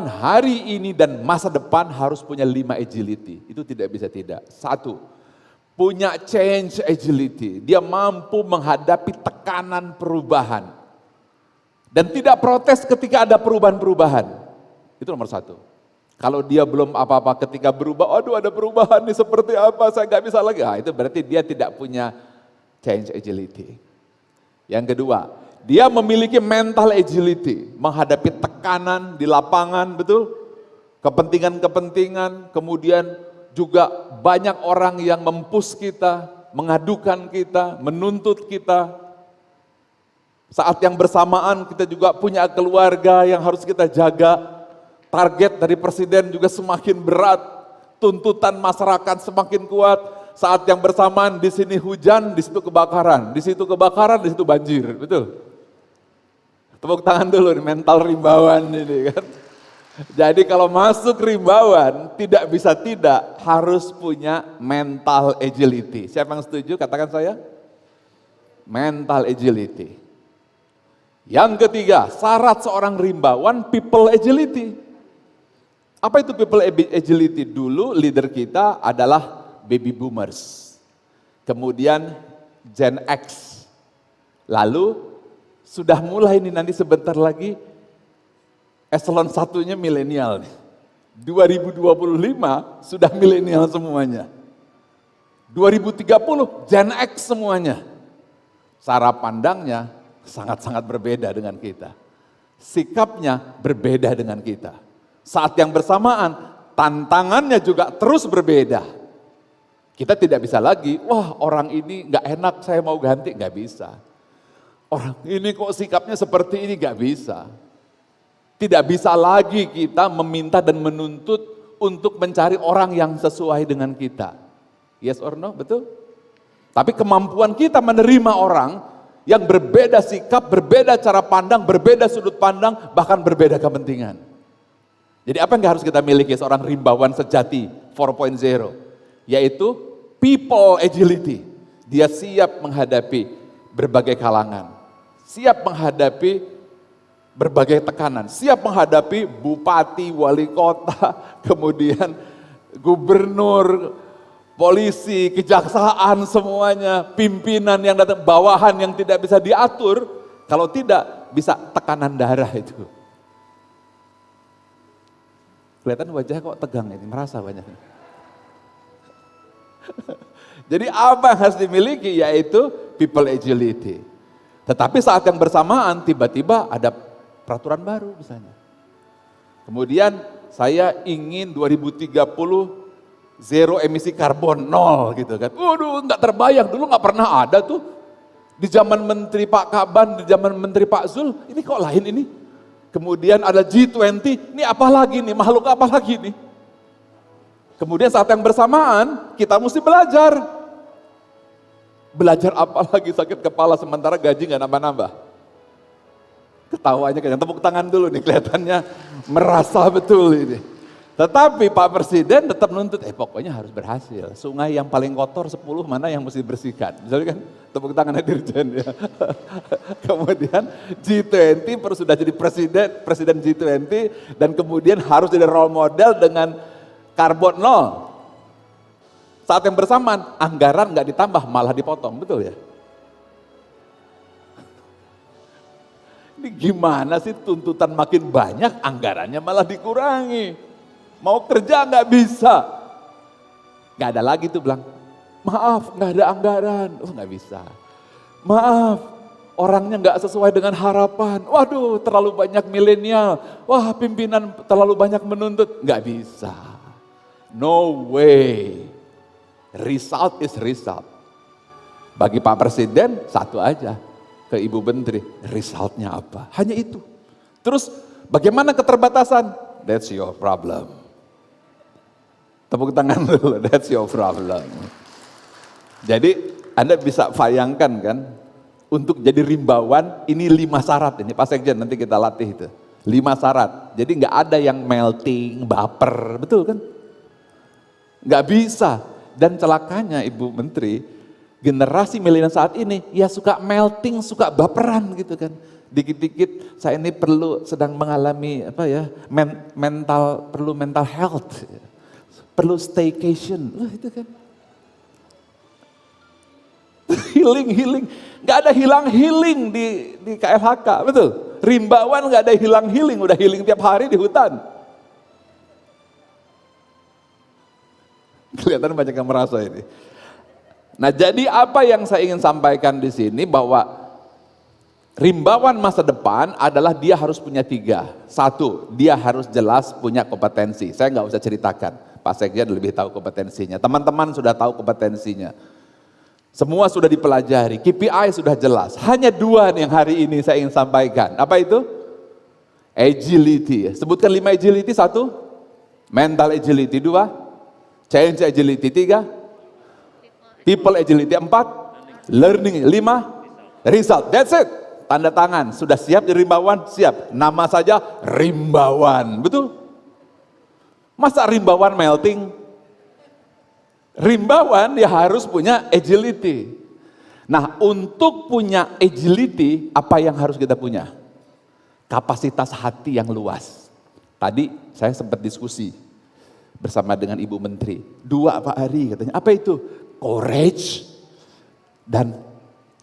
Speaker 8: hari ini dan masa depan harus punya 5 agility. Itu tidak bisa tidak. 1, punya change agility. Dia mampu menghadapi tekanan perubahan. Dan tidak protes ketika ada perubahan-perubahan. Itu nomor 1. Kalau dia belum apa-apa ketika berubah, aduh ada perubahan nih seperti apa, saya nggak bisa lagi. Itu berarti dia tidak punya change agility. Yang kedua, dia memiliki mental agility, menghadapi tekanan di lapangan, betul? Kepentingan-kepentingan, kemudian juga banyak orang yang mempush kita, mengadukan kita, menuntut kita. Saat yang bersamaan kita juga punya keluarga yang harus kita jaga. Target dari presiden juga semakin berat, tuntutan masyarakat semakin kuat. Saat yang bersamaan di sini hujan, di situ kebakaran, di situ kebakaran, di situ banjir, betul? Tepuk tangan dulu nih, mental rimbawan ini kan. Jadi kalau masuk rimbawan, tidak bisa tidak, harus punya mental agility. Siapa yang setuju? Katakan saya. Mental agility. Yang ketiga, syarat seorang rimbawan, people agility. Apa itu people agility? Dulu leader kita adalah baby boomers. Kemudian Gen X. Lalu sudah mulai nih nanti sebentar lagi eselon satunya milenial nih. 2025 sudah milenial semuanya. 2030 Gen X semuanya. Cara pandangnya sangat-sangat berbeda dengan kita. Sikapnya berbeda dengan kita. Saat yang bersamaan, tantangannya juga terus berbeda. Kita tidak bisa lagi, wah orang ini nggak enak, saya mau ganti, nggak bisa. Orang ini kok sikapnya seperti ini, nggak bisa. Tidak bisa lagi kita meminta dan menuntut untuk mencari orang yang sesuai dengan kita. Yes or no, betul? Tapi kemampuan kita menerima orang yang berbeda sikap, berbeda cara pandang, berbeda sudut pandang, bahkan berbeda kepentingan. Jadi apa yang harus kita miliki seorang rimbawan sejati 4.0? Yaitu people agility. Dia siap menghadapi berbagai kalangan, siap menghadapi berbagai tekanan, siap menghadapi bupati, wali kota, kemudian gubernur, polisi, kejaksaan semuanya, pimpinan yang datang, bawahan yang tidak bisa diatur, kalau tidak bisa tekanan darah itu. Kelihatan wajah kok tegang ini, merasa banyak. Jadi apa yang harus dimiliki yaitu people agility. Tetapi saat yang bersamaan tiba-tiba ada peraturan baru misalnya. Kemudian saya ingin 2030 zero emisi karbon, nol gitu kan. Waduh nggak terbayang, dulu nggak pernah ada tuh. Di zaman Menteri Pak Kaban, di zaman Menteri Pak Zul, ini kok lain ini. Kemudian ada G20, ini apa lagi nih, makhluk apa lagi nih. Kemudian saat yang bersamaan, kita mesti belajar. Belajar apa lagi, sakit kepala sementara gaji nggak nambah-nambah. Ketawanya kayaknya, tepuk tangan dulu nih, kelihatannya merasa betul ini. Tetapi Pak Presiden tetap nuntut, pokoknya harus berhasil. Sungai yang paling kotor 10 mana yang mesti dibersihkan. Misalnya kan, tepuk tangannya Dirjen ya. Kemudian G20 sudah jadi presiden G20 dan kemudian harus jadi role model dengan karbon nol. Saat yang bersamaan anggaran nggak ditambah malah dipotong, betul ya? Ini gimana sih tuntutan makin banyak anggarannya malah dikurangi. Mau kerja nggak bisa. Nggak ada lagi tuh bilang, maaf nggak ada anggaran. Oh nggak bisa. Maaf orangnya nggak sesuai dengan harapan. Waduh terlalu banyak milenial. Wah pimpinan terlalu banyak menuntut. Nggak bisa. No way. Result is result. Bagi Pak Presiden satu aja. Ke Ibu Menteri, resultnya apa? Hanya itu. Terus bagaimana keterbatasan? That's your problem. Tepuk tangan dulu, that's your problem. Jadi Anda bisa bayangkan kan, untuk jadi rimbawan ini 5 syarat, ini Pak Sekjen nanti kita latih itu. 5 syarat, jadi nggak ada yang melting, baper, betul kan? Nggak bisa, dan celakanya Ibu Menteri, generasi milenial saat ini ya suka melting, suka baperan gitu kan. Dikit-dikit saya ini sedang mengalami apa ya, perlu mental health. Perlu staycation, itu kan. Healing, nggak ada healing di KLHK, betul. Rimbawan nggak ada healing, udah healing tiap hari di hutan. Kelihatan banyak yang merasa ini. Nah, jadi apa yang saya ingin sampaikan di sini bahwa rimbawan masa depan adalah dia harus punya 3. 1, dia harus jelas punya kompetensi. Saya nggak usah ceritakan, Pak Sekjen lebih tahu kompetensinya. Teman-teman sudah tahu kompetensinya. Semua sudah dipelajari, KPI sudah jelas. Hanya 2 yang hari ini saya ingin sampaikan. Apa itu? Agility. Sebutkan 5 agility. 1, mental agility. 2, change agility. 3, people agility. 4, learning. 5, result. That's it. Tanda tangan. Sudah siap jadi rimbawan? Siap. Nama saja rimbawan. Betul? Masa rimbawan melting? Rimbawan dia harus punya agility. Nah, untuk punya agility, apa yang harus kita punya? Kapasitas hati yang luas. Tadi saya sempat diskusi bersama dengan Ibu Menteri. 2 Pak Ari katanya, apa itu? Courage dan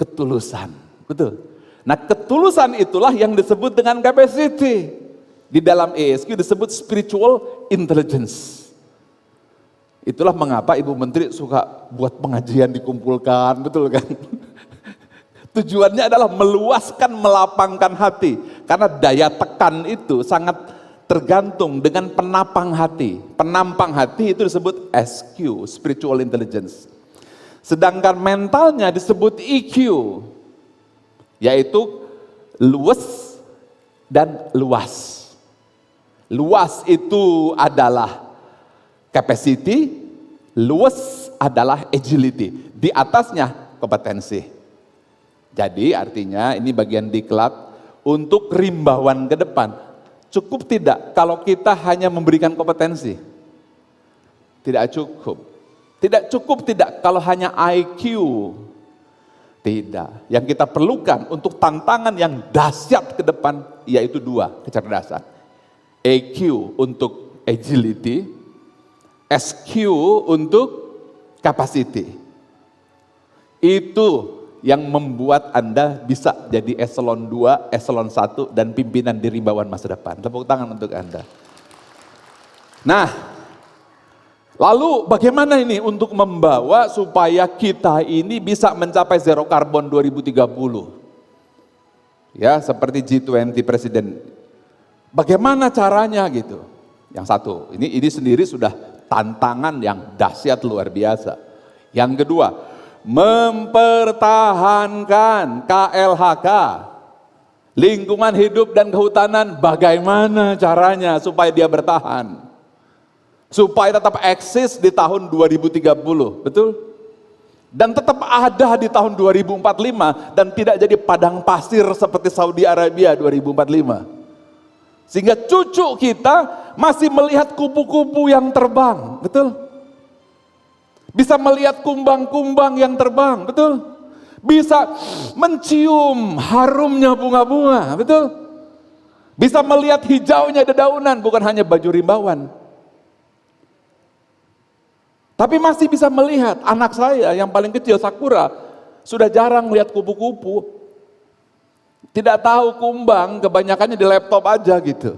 Speaker 8: ketulusan. Betul. Nah, ketulusan itulah yang disebut dengan capacity. Di dalam ESQ disebut spiritual intelligence. Itulah mengapa Ibu Menteri suka buat pengajian dikumpulkan, betul kan? Tujuannya adalah meluaskan, melapangkan hati. Karena daya tekan itu sangat tergantung dengan penapang hati. Penampang hati itu disebut SQ, spiritual intelligence. Sedangkan mentalnya disebut EQ, yaitu luas dan luas. Luas itu adalah capacity, luas adalah agility. Di atasnya kompetensi. Jadi artinya ini bagian diklat untuk rimbawan ke depan. Cukup tidak kalau kita hanya memberikan kompetensi? Tidak cukup. Tidak cukup tidak kalau hanya IQ. Tidak. Yang kita perlukan untuk tantangan yang dahsyat ke depan yaitu 2 kecerdasan. EQ untuk agility, SQ untuk capacity. Itu yang membuat Anda bisa jadi eselon 2, eselon 1 dan pimpinan di rimbawan masa depan. Tepuk tangan untuk Anda. Nah, lalu bagaimana ini untuk membawa supaya kita ini bisa mencapai zero carbon 2030? Ya, seperti G20 Presiden. Bagaimana caranya gitu? Yang 1, ini sendiri sudah tantangan yang dahsyat luar biasa. Yang kedua, mempertahankan KLHK, lingkungan hidup dan kehutanan. Bagaimana caranya supaya dia bertahan? Supaya tetap eksis di tahun 2030, betul? Dan tetap ada di tahun 2045 dan tidak jadi padang pasir seperti Saudi Arabia 2045. Sehingga cucu kita masih melihat kupu-kupu yang terbang, betul? Bisa melihat kumbang-kumbang yang terbang, betul? Bisa mencium harumnya bunga-bunga, betul? Bisa melihat hijaunya dedaunan, bukan hanya baju rimbawan. Tapi masih bisa melihat, anak saya yang paling kecil, Sakura, sudah jarang melihat kupu-kupu. Tidak tahu kumbang, kebanyakannya di laptop aja gitu.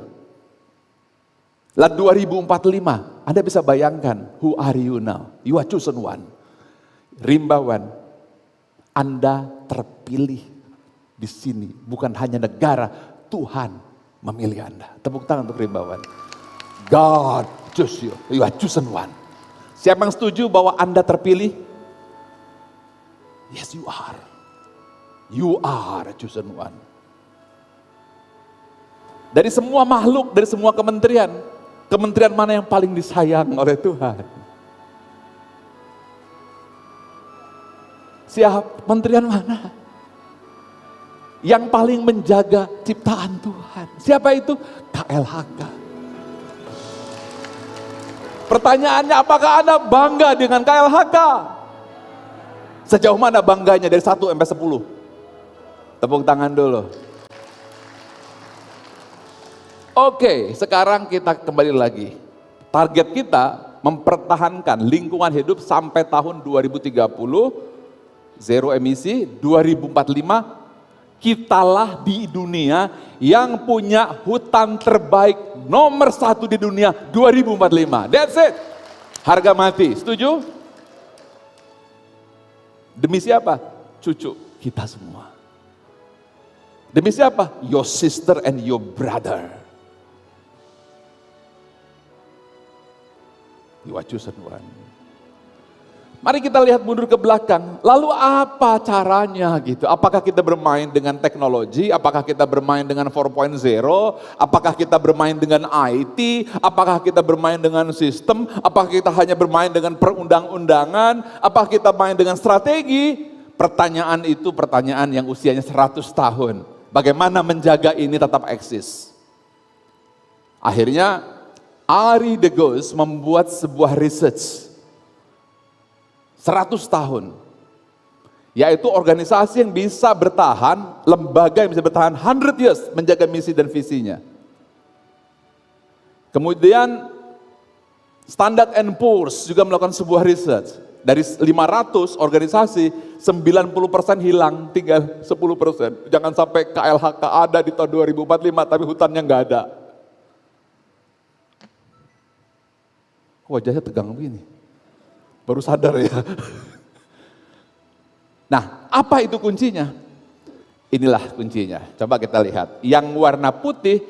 Speaker 8: Lah 2045, Anda bisa bayangkan, who are you now? You are chosen one. Rimbawan, Anda terpilih di sini, bukan hanya negara, Tuhan memilih Anda. Tepuk tangan untuk rimbawan. God chose you, you are chosen one. Siapa yang setuju bahwa Anda terpilih? Yes, you are. You are a chosen one. Dari semua makhluk, dari semua kementerian, kementerian mana yang paling disayang oleh Tuhan? Siapa? Kementerian mana? Yang paling menjaga ciptaan Tuhan. Siapa itu? KLHK. Pertanyaannya, apakah Anda bangga dengan KLHK? Sejauh mana bangganya dari 1 sampai 10? Tepuk tangan dulu. Oke, sekarang kita kembali lagi. Target kita mempertahankan lingkungan hidup sampai tahun 2030, zero emisi, 2045, kitalah di dunia yang punya hutan terbaik nomor 1 di dunia 2045. That's it. Harga mati, setuju? Demi siapa? Cucu kita semua. Demi siapa? Your sister and your brother. You are chosen one. Mari kita lihat mundur ke belakang. Lalu apa caranya gitu? Apakah kita bermain dengan teknologi? Apakah kita bermain dengan 4.0? Apakah kita bermain dengan IT? Apakah kita bermain dengan sistem? Apakah kita hanya bermain dengan perundang-undangan? Apakah kita main dengan strategi? Pertanyaan itu pertanyaan yang usianya 100 tahun. Bagaimana menjaga ini tetap eksis? Akhirnya Arie de Geus membuat sebuah research 100 tahun, yaitu organisasi yang bisa bertahan, lembaga yang bisa bertahan 100 years menjaga misi dan visinya. Kemudian Standard & Poor's juga melakukan sebuah research. Dari 500 organisasi, 90% hilang, tinggal 10%. Jangan sampai KLHK ada di tahun 2045 tapi hutannya nggak ada. Wajahnya tegang begini. Baru sadar ya. Nah, apa itu kuncinya? Inilah kuncinya. Coba kita lihat. Yang warna putih,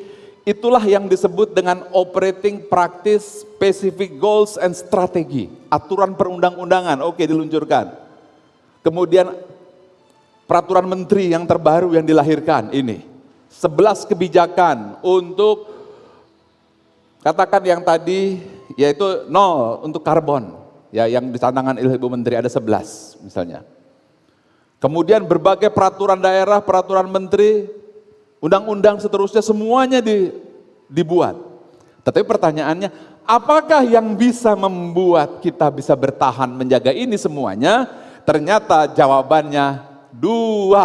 Speaker 8: itulah yang disebut dengan operating practice, specific goals and strategy. Aturan perundang-undangan, oke diluncurkan. Kemudian peraturan menteri yang terbaru yang dilahirkan ini. 11 kebijakan untuk, katakan yang tadi, yaitu 0 untuk karbon. Ya, yang dicanangkan oleh Ibu Menteri ada 11 misalnya. Kemudian berbagai peraturan daerah, peraturan menteri, undang-undang seterusnya semuanya dibuat. Tetapi pertanyaannya, apakah yang bisa membuat kita bisa bertahan menjaga ini semuanya? Ternyata jawabannya 2.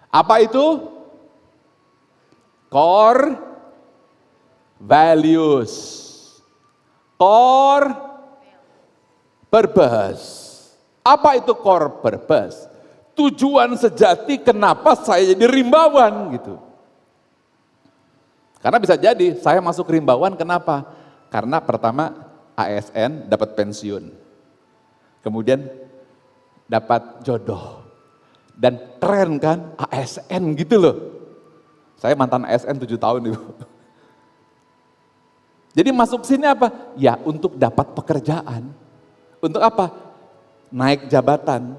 Speaker 8: Apa itu? Core values. Core purpose. Apa itu core purpose? Tujuan sejati kenapa saya jadi rimbawan gitu. Karena bisa jadi saya masuk rimbawan kenapa? Karena pertama ASN dapat pensiun. Kemudian dapat jodoh. Dan keren kan ASN gitu loh. Saya mantan ASN 7 tahun Ibu. Jadi masuk sini apa? Ya untuk dapat pekerjaan. Untuk apa? Naik jabatan.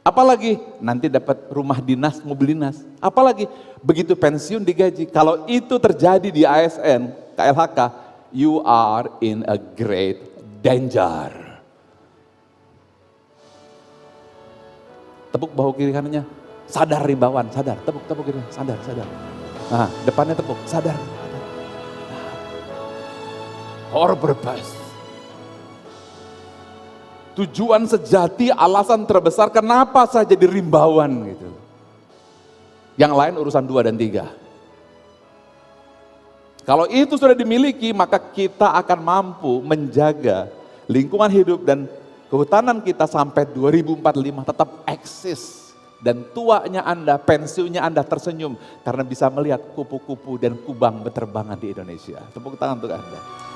Speaker 8: Apalagi nanti dapat rumah dinas, mobil dinas. Apalagi begitu pensiun digaji. Kalau itu terjadi di ASN, KLHK, you are in a great danger. Tepuk bahu kiri kanannya, sadar rimbawan, sadar. Tepuk kiri, sadar. Nah, depannya tepuk, sadar. Core purpose. Tujuan sejati, alasan terbesar kenapa saya jadi rimbawan gitu. Yang lain urusan 2 dan 3. Kalau itu sudah dimiliki, maka kita akan mampu menjaga lingkungan hidup dan kehutanan kita sampai 2045 tetap eksis. Dan tuanya Anda, pensiunnya Anda tersenyum karena bisa melihat kupu-kupu dan kubang berterbangan di Indonesia. Tepuk tangan untuk Anda.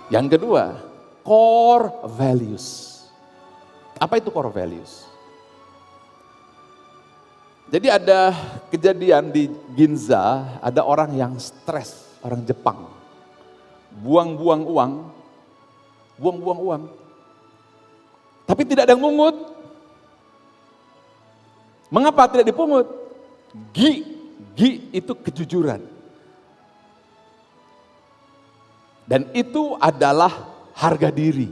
Speaker 8: Yang kedua, core values. Apa itu core values? Jadi ada kejadian di Ginza, ada orang yang stres, orang Jepang. Buang-buang uang. Tapi tidak ada yang mungut. Mengapa tidak dipungut? Gi itu kejujuran. Dan itu adalah harga diri.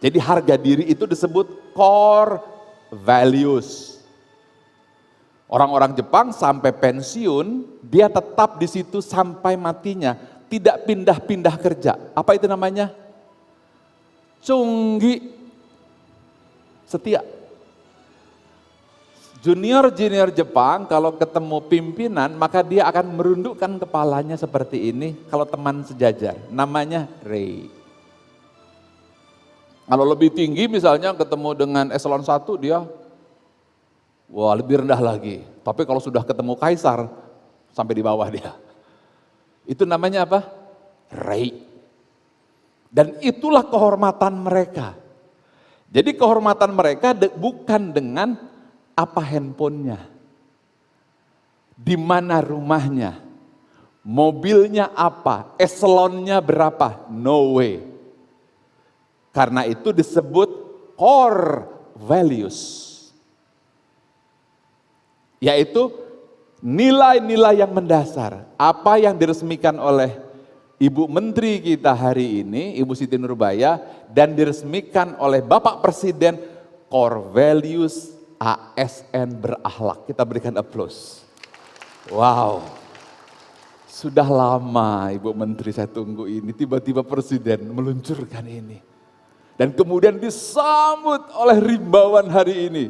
Speaker 8: Jadi harga diri itu disebut core values. Orang-orang Jepang sampai pensiun, dia tetap di situ sampai matinya. Tidak pindah-pindah kerja. Apa itu namanya? Chunggi. Setia. Junior Jepang kalau ketemu pimpinan maka dia akan merundukkan kepalanya seperti ini kalau teman sejajar, namanya Rei. Kalau lebih tinggi misalnya ketemu dengan eselon 1 dia wah lebih rendah lagi. Tapi kalau sudah ketemu kaisar sampai di bawah dia. Itu namanya apa? Rei. Dan itulah kehormatan mereka. Jadi kehormatan mereka bukan dengan apa handphonenya, di mana rumahnya, mobilnya apa, eselonnya berapa, no way. Karena itu disebut core values. Yaitu nilai-nilai yang mendasar. Apa yang diresmikan oleh Ibu Menteri kita hari ini, Ibu Siti Nurbaya, dan diresmikan oleh Bapak Presiden, core values ASN berakhlak. Kita berikan aplaus. Wow, sudah lama Ibu Menteri saya tunggu ini, tiba-tiba Presiden meluncurkan ini. Dan kemudian disambut oleh rimbawan hari ini.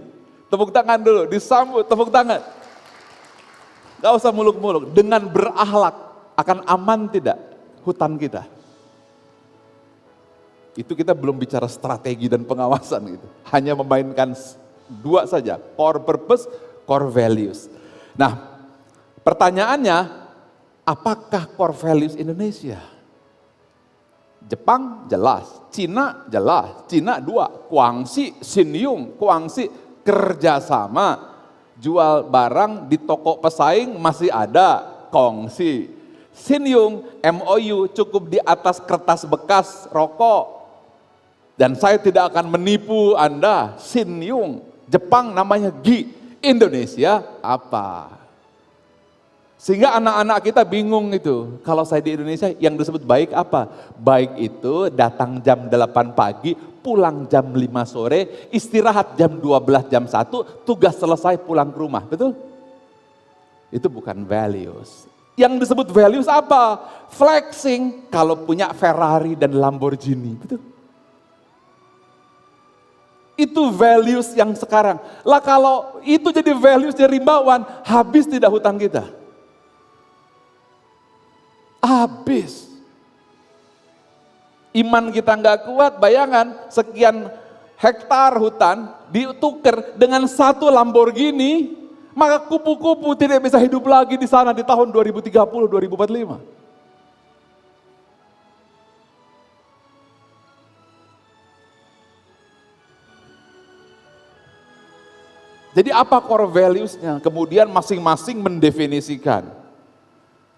Speaker 8: Tepuk tangan dulu, disambut, tepuk tangan. Gak usah muluk-muluk, dengan berakhlak akan aman tidak hutan kita? Itu kita belum bicara strategi dan pengawasan gitu. Hanya memainkan dua saja, core purpose, core values. Nah, pertanyaannya, apakah core values Indonesia? Jepang jelas, Cina jelas, Cina 2, Guangxi, Xinjiang, Guangxi kerjasama, jual barang di toko pesaing masih ada, kongsi. Xinjiang MOU cukup di atas kertas bekas rokok. Dan saya tidak akan menipu Anda, Xinjiang, Jepang namanya GI, Indonesia apa? Sehingga anak-anak kita bingung itu, kalau saya di Indonesia yang disebut baik apa? Baik itu datang jam 8 pagi, pulang jam 5 sore, istirahat jam 12, jam 1, tugas selesai pulang ke rumah, betul? Itu bukan values. Yang disebut values apa? Flexing kalau punya Ferrari dan Lamborghini, betul? Itu values yang sekarang. Lah kalau itu jadi values dari rimbawan, habis tidak hutan kita? Habis. Iman kita nggak kuat, bayangan sekian hektar hutan ditukar dengan satu Lamborghini, maka kupu-kupu tidak bisa hidup lagi di sana di tahun 2030-2045. Jadi apa core values-nya? Kemudian masing-masing mendefinisikan.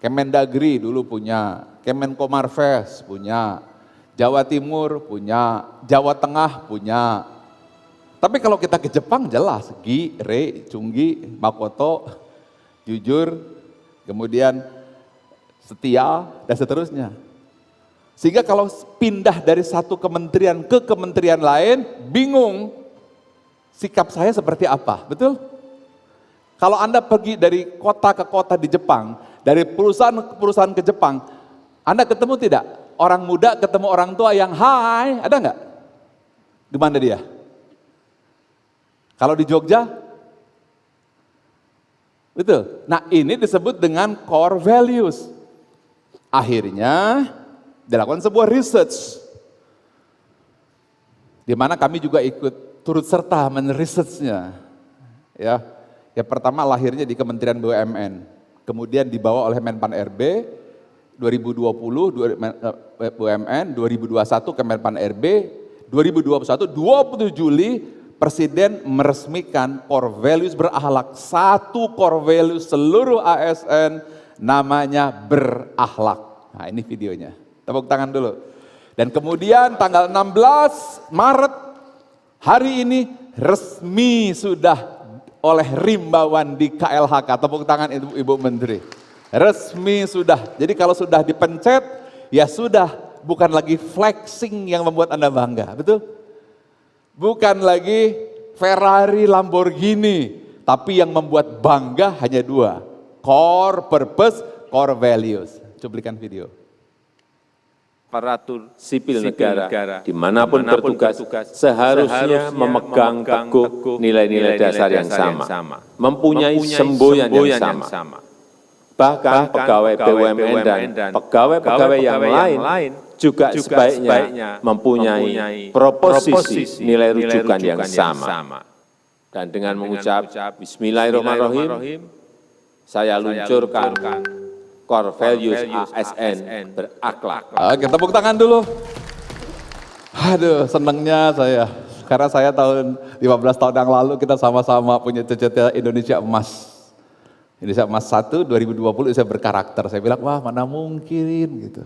Speaker 8: Kemendagri dulu punya, Kemenkomarves punya, Jawa Timur punya, Jawa Tengah punya. Tapi kalau kita ke Jepang jelas, Gi, Rei, Chunggi, Makoto, jujur, kemudian setia, dan seterusnya. Sehingga kalau pindah dari satu kementerian ke kementerian lain, bingung sikap saya seperti apa, betul? Kalau Anda pergi dari kota ke kota di Jepang, dari perusahaan ke perusahaan ke Jepang, Anda ketemu tidak? Orang muda ketemu orang tua yang hai, ada nggak? Di mana dia? Kalau di Jogja? Betul. Nah ini disebut dengan core values. Akhirnya dilakukan sebuah research. Di mana kami juga ikut turut serta men-researchnya. Ya, yang pertama lahirnya di Kementerian BUMN. Kemudian dibawa oleh Menpan RB, 2020 BUMN, 2021 Kemenpan RB, 2021 27 Juli Presiden meresmikan core values berakhlak. Satu core values seluruh ASN namanya berakhlak. Nah ini videonya, tepuk tangan dulu. Dan kemudian tanggal 16 Maret hari ini resmi sudah oleh rimbawan di KLHK, tepuk tangan Ibu Menteri. Resmi sudah, jadi kalau sudah dipencet, ya sudah, bukan lagi flexing yang membuat Anda bangga, betul? Bukan lagi Ferrari, Lamborghini, tapi yang membuat bangga hanya dua, core purpose, core values. Cuplikan video.
Speaker 7: Aparatur sipil negara dimanapun bertugas seharusnya memegang teguh nilai-nilai dasar yang sama, mempunyai semboyan yang sama. Bahkan pegawai BUMN dan pegawai-pegawai yang lain juga sebaiknya mempunyai proposisi nilai rujukan yang sama. Dan dengan mengucap Bismillahirrahmanirrahim, saya luncurkan core values ASN berakhlak.
Speaker 8: Oke, tepuk tangan dulu. Aduh, senengnya saya. Karena saya tahun 15 tahun yang lalu kita sama-sama punya cita-cita Indonesia Emas. Indonesia Emas 1, 2020 saya berkarakter. Saya bilang, wah mana mungkin gitu.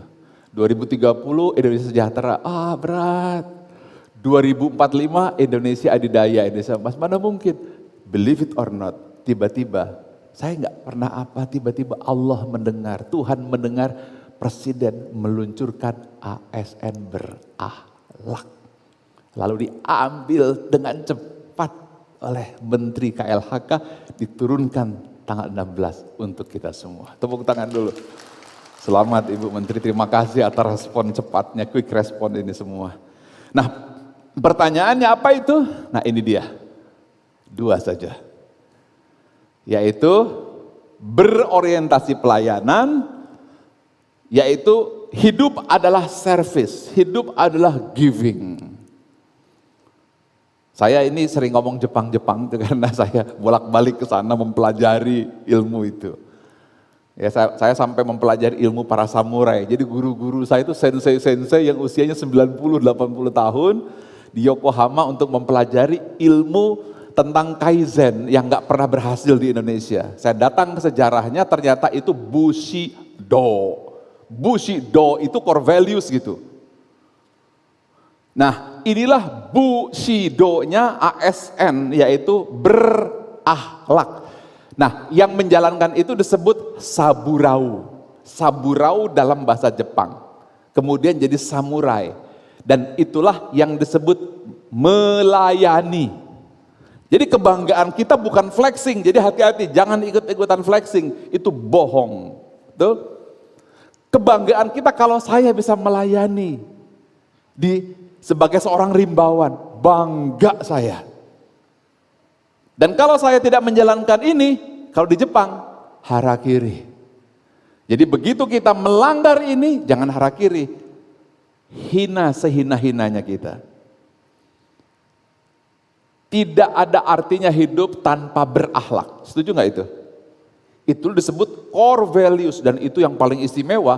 Speaker 8: 2030 Indonesia sejahtera, berat. 2045 Indonesia adidaya, Indonesia Emas, mana mungkin. Believe it or not, tiba-tiba, saya nggak pernah tiba-tiba Allah mendengar, Tuhan mendengar Presiden meluncurkan ASN berakhlak. Lalu diambil dengan cepat oleh Menteri KLHK, diturunkan tanggal 16 untuk kita semua. Tepuk tangan dulu. Selamat Ibu Menteri, terima kasih atas respon cepatnya, quick respon ini semua. Nah, pertanyaannya apa itu? Nah ini dia, 2 saja. Yaitu berorientasi pelayanan, yaitu hidup adalah service, hidup adalah giving. Saya ini sering ngomong Jepang-Jepang itu karena saya bolak-balik ke sana mempelajari ilmu itu. Ya, saya sampai mempelajari ilmu para samurai. Jadi guru-guru saya itu sensei-sensei yang usianya 90-80 tahun di Yokohama untuk mempelajari ilmu tentang Kaizen yang nggak pernah berhasil di Indonesia. Saya datang ke sejarahnya, ternyata itu Bushido. Bushido itu core values gitu. Nah, inilah Bushido-nya ASN, yaitu berakhlak. Nah, yang menjalankan itu disebut saburau. Saburau dalam bahasa Jepang. Kemudian jadi samurai. Dan itulah yang disebut melayani. Jadi kebanggaan kita bukan flexing, jadi hati-hati, jangan ikut-ikutan flexing, itu bohong. Tuh. Kebanggaan kita kalau saya bisa melayani sebagai seorang rimbawan, bangga saya. Dan kalau saya tidak menjalankan ini, kalau di Jepang, harakiri. Jadi begitu kita melanggar ini, jangan harakiri. Hina sehina-hinanya kita. Tidak ada artinya hidup tanpa berakhlak. Setuju nggak itu? Itu disebut core values dan itu yang paling istimewa.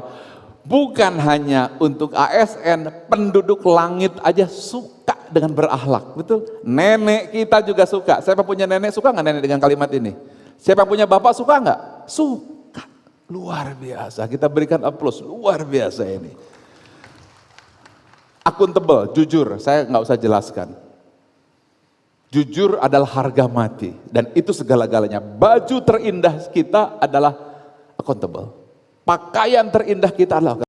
Speaker 8: Bukan hanya untuk ASN, penduduk langit aja suka dengan berakhlak, betul? Nenek kita juga suka. Siapa punya nenek, suka nggak nenek dengan kalimat ini? Siapa punya bapak, suka nggak? Suka, luar biasa. Kita berikan aplaus, luar biasa ini. Akuntabel, jujur, saya nggak usah jelaskan. Jujur adalah harga mati, dan itu segala-galanya. Baju terindah kita adalah akuntabel. Pakaian terindah kita adalah